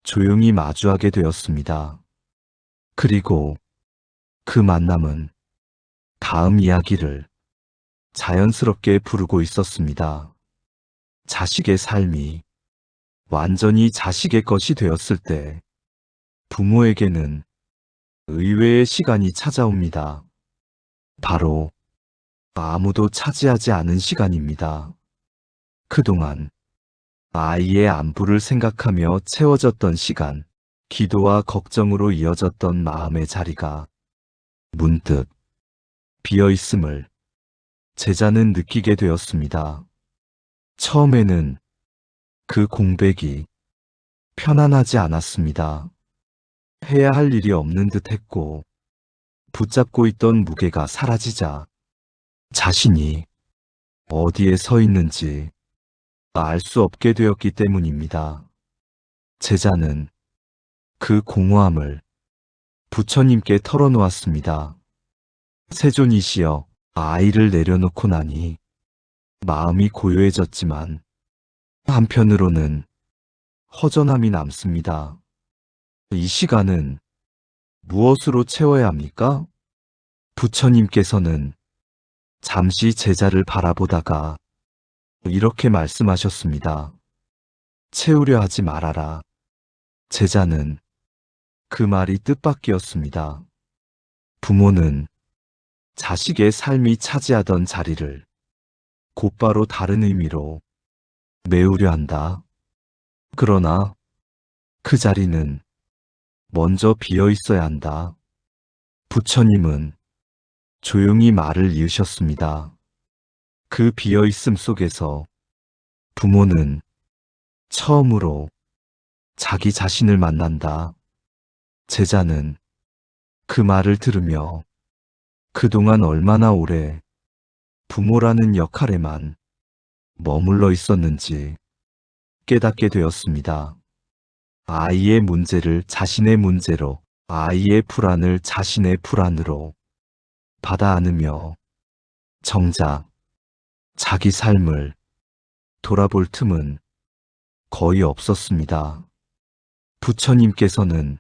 조용히 마주하게 되었습니다. 그리고 그 만남은 다음 이야기를 자연스럽게 부르고 있었습니다. 자식의 삶이 완전히 자식의 것이 되었을 때 부모에게는 의외의 시간이 찾아옵니다. 바로 아무도 차지하지 않은 시간입니다. 그동안 아이의 안부를 생각하며 채워졌던 시간, 기도와 걱정으로 이어졌던 마음의 자리가 문득 비어 있음을 제자는 느끼게 되었습니다. 처음에는 그 공백이 편안하지 않았습니다. 해야 할 일이 없는 듯 했고 붙잡고 있던 무게가 사라지자 자신이 어디에 서 있는지 알 수 없게 되었기 때문입니다. 제자는 그 공허함을 부처님께 털어놓았습니다. 세존이시여, 아이를 내려놓고 나니 마음이 고요해졌지만 한편으로는 허전함이 남습니다. 이 시간은 무엇으로 채워야 합니까? 부처님께서는 잠시 제자를 바라보다가 이렇게 말씀하셨습니다. 채우려 하지 말아라. 제자는 그 말이 뜻밖이었습니다. 부모는 자식의 삶이 차지하던 자리를 곧바로 다른 의미로 메우려 한다. 그러나 그 자리는 먼저 비어 있어야 한다. 부처님은 조용히 말을 이으셨습니다. 그 비어 있음 속에서 부모는 처음으로 자기 자신을 만난다. 제자는 그 말을 들으며 그동안 얼마나 오래 부모라는 역할에만 머물러 있었는지 깨닫게 되었습니다. 아이의 문제를 자신의 문제로, 아이의 불안을 자신의 불안으로 받아 안으며 정작 자기 삶을 돌아볼 틈은 거의 없었습니다. 부처님께서는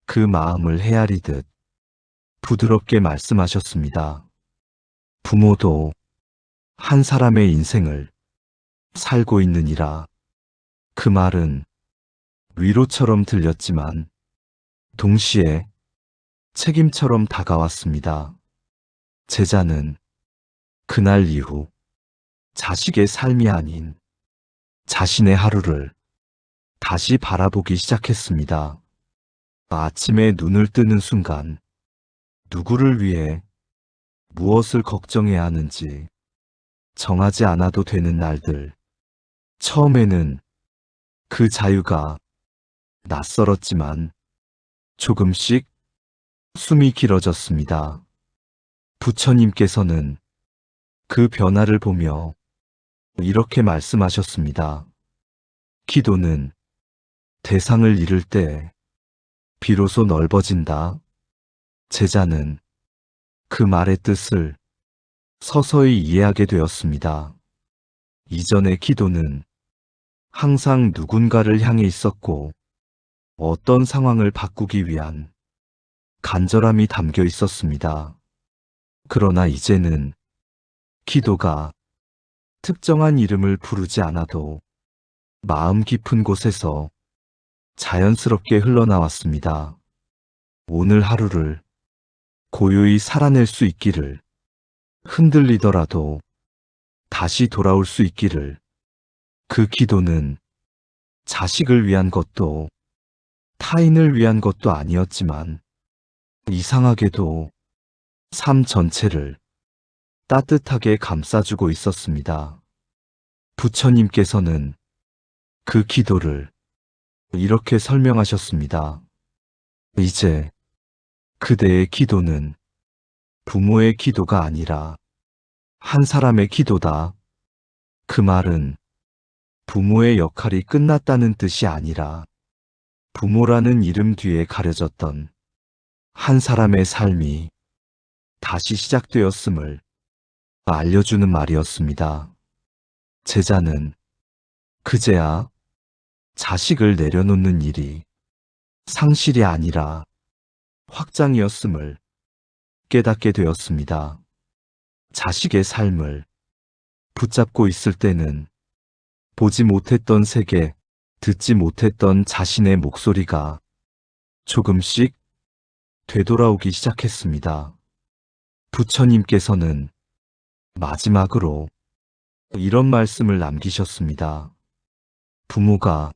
그 마음을 헤아리듯 부드럽게 말씀하셨습니다. 부모도 한 사람의 인생을 살고 있느니라. 그 말은 위로처럼 들렸지만 동시에 책임처럼 다가왔습니다. 제자는 그날 이후 자식의 삶이 아닌 자신의 하루를 다시 바라보기 시작했습니다. 아침에 눈을 뜨는 순간 누구를 위해 무엇을 걱정해야 하는지 정하지 않아도 되는 날들. 처음에는 그 자유가 낯설었지만 조금씩 숨이 길어졌습니다. 부처님께서는 그 변화를 보며 이렇게 말씀하셨습니다. 기도는 대상을 잃을 때 비로소 넓어진다. 제자는 그 말의 뜻을 서서히 이해하게 되었습니다. 이전의 기도는 항상 누군가를 향해 있었고 어떤 상황을 바꾸기 위한 간절함이 담겨 있었습니다. 그러나 이제는 기도가 특정한 이름을 부르지 않아도 마음 깊은 곳에서 자연스럽게 흘러나왔습니다. 오늘 하루를 고요히 살아낼 수 있기를, 흔들리더라도 다시 돌아올 수 있기를. 그 기도는 자식을 위한 것도 타인을 위한 것도 아니었지만 이상하게도 삶 전체를 따뜻하게 감싸주고 있었습니다. 부처님께서는 그 기도를 이렇게 설명하셨습니다. 이제 그대의 기도는 부모의 기도가 아니라 한 사람의 기도다. 그 말은 부모의 역할이 끝났다는 뜻이 아니라 부모라는 이름 뒤에 가려졌던 한 사람의 삶이 다시 시작되었음을 알려주는 말이었습니다. 제자는 그제야 자식을 내려놓는 일이 상실이 아니라 확장이었음을 깨닫게 되었습니다. 자식의 삶을 붙잡고 있을 때는 보지 못했던 세계, 듣지 못했던 자신의 목소리가 조금씩 되돌아오기 시작했습니다. 부처님께서는 마지막으로 이런 말씀을 남기셨습니다. 부모가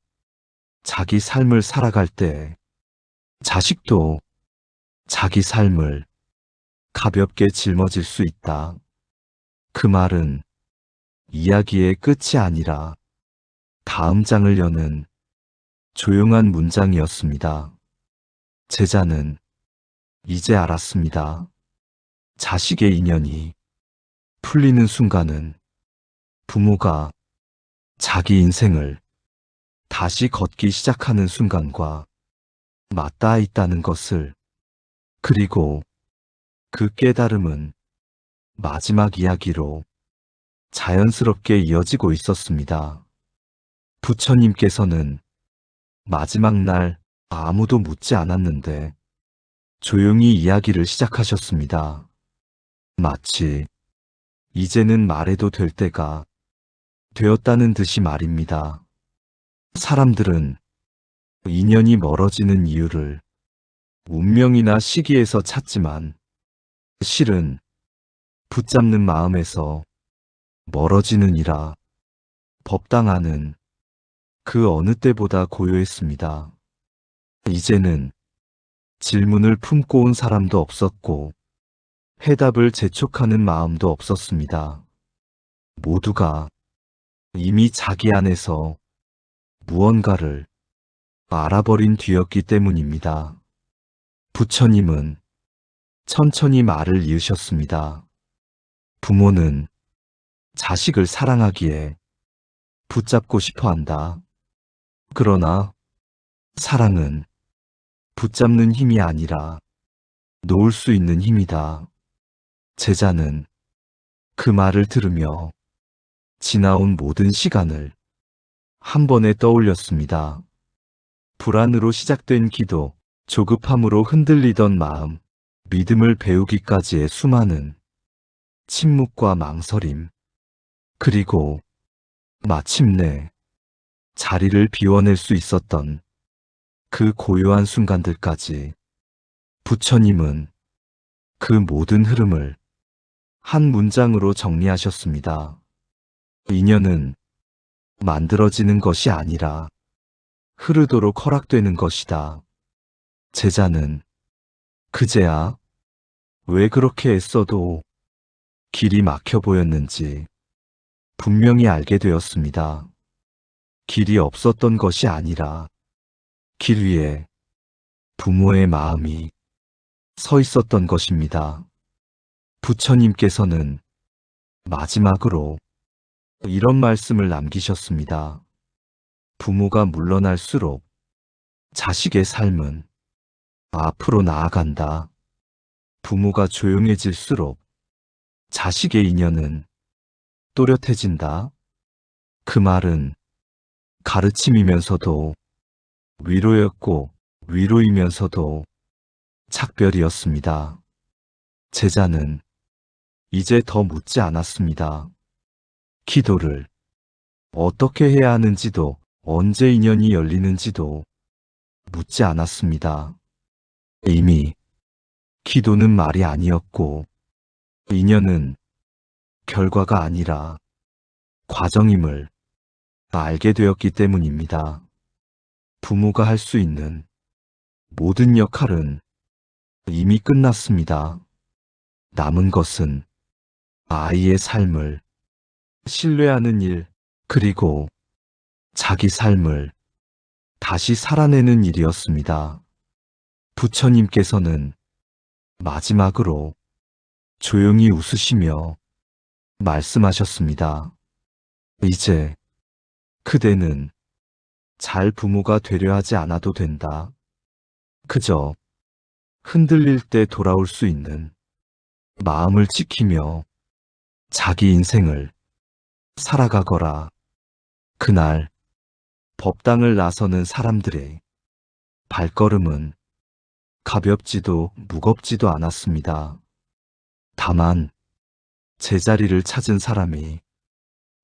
자기 삶을 살아갈 때 자식도 자기 삶을 가볍게 짊어질 수 있다. 그 말은 이야기의 끝이 아니라 다음 장을 여는 조용한 문장이었습니다. 제자는 이제 알았습니다. 자식의 인연이 풀리는 순간은 부모가 자기 인생을 다시 걷기 시작하는 순간과 맞닿아 있다는 것을, 그리고 그 깨달음은 마지막 이야기로 자연스럽게 이어지고 있었습니다. 부처님께서는 마지막 날 아무도 묻지 않았는데 조용히 이야기를 시작하셨습니다. 마치 이제는 말해도 될 때가 되었다는 듯이 말입니다. 사람들은 인연이 멀어지는 이유를 운명이나 시기에서 찾지만 실은 붙잡는 마음에서 멀어지느니라. 법당안은 그 어느 때보다 고요했습니다. 이제는 질문을 품고 온 사람도 없었고 해답을 재촉하는 마음도 없었습니다. 모두가 이미 자기 안에서 무언가를 알아버린 뒤였기 때문입니다. 부처님은 천천히 말을 이으셨습니다. 부모는 자식을 사랑하기에 붙잡고 싶어 한다. 그러나 사랑은 붙잡는 힘이 아니라 놓을 수 있는 힘이다. 제자는 그 말을 들으며 지나온 모든 시간을 한 번에 떠올렸습니다. 불안으로 시작된 기도, 조급함으로 흔들리던 마음, 믿음을 배우기까지의 수많은 침묵과 망설임, 그리고 마침내 자리를 비워낼 수 있었던 그 고요한 순간들까지. 부처님은 그 모든 흐름을 한 문장으로 정리하셨습니다. 인연은 만들어지는 것이 아니라 흐르도록 허락되는 것이다. 제자는 그제야 왜 그렇게 애써도 길이 막혀 보였는지 분명히 알게 되었습니다. 길이 없었던 것이 아니라 길 위에 부모의 마음이 서 있었던 것입니다. 부처님께서는 마지막으로 이런 말씀을 남기셨습니다. 부모가 물러날수록 자식의 삶은 앞으로 나아간다. 부모가 조용해질수록 자식의 인연은 또렷해진다. 그 말은 가르침이면서도 위로였고 위로이면서도 작별이었습니다. 제자는 이제 더 묻지 않았습니다. 기도를 어떻게 해야 하는지도 언제 인연이 열리는지도 묻지 않았습니다. 이미 기도는 말이 아니었고 인연은 결과가 아니라 과정임을 알게 되었기 때문입니다. 부모가 할 수 있는 모든 역할은 이미 끝났습니다. 남은 것은 아이의 삶을 신뢰하는 일, 그리고 자기 삶을 다시 살아내는 일이었습니다. 부처님께서는 마지막으로 조용히 웃으시며 말씀하셨습니다. 이제 그대는 잘 부모가 되려 하지 않아도 된다. 그저 흔들릴 때 돌아올 수 있는 마음을 지키며 자기 인생을 살아가거라. 그날 법당을 나서는 사람들의 발걸음은 가볍지도 무겁지도 않았습니다. 다만 제자리를 찾은 사람이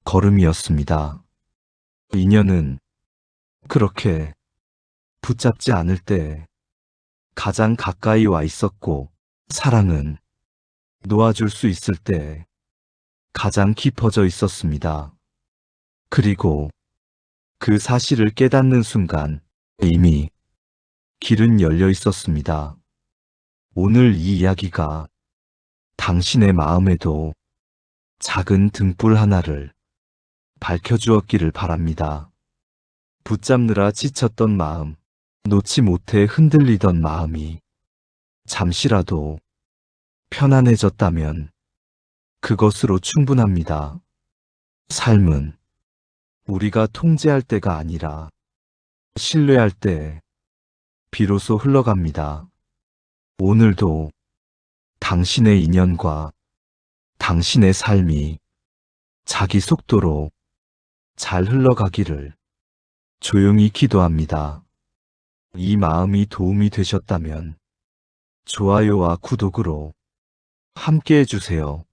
걸음이었습니다. 인연은 그렇게 붙잡지 않을 때 가장 가까이 와 있었고, 사랑은 놓아줄 수 있을 때 가장 깊어져 있었습니다. 그리고 그 사실을 깨닫는 순간 이미 길은 열려 있었습니다. 오늘 이 이야기가 당신의 마음에도 작은 등불 하나를 밝혀주었기를 바랍니다. 붙잡느라 지쳤던 마음, 놓지 못해 흔들리던 마음이 잠시라도 편안해졌다면 그것으로 충분합니다. 삶은 우리가 통제할 때가 아니라 신뢰할 때 비로소 흘러갑니다. 오늘도 당신의 인연과 당신의 삶이 자기 속도로 잘 흘러가기를 조용히 기도합니다. 이 마음이 도움이 되셨다면 좋아요와 구독으로 함께 해주세요.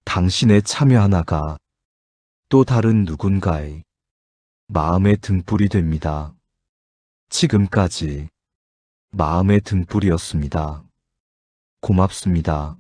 당신의 참여 하나가 또 다른 누군가의 마음의 등불이 됩니다. 지금까지 마음의 등불이었습니다. 고맙습니다.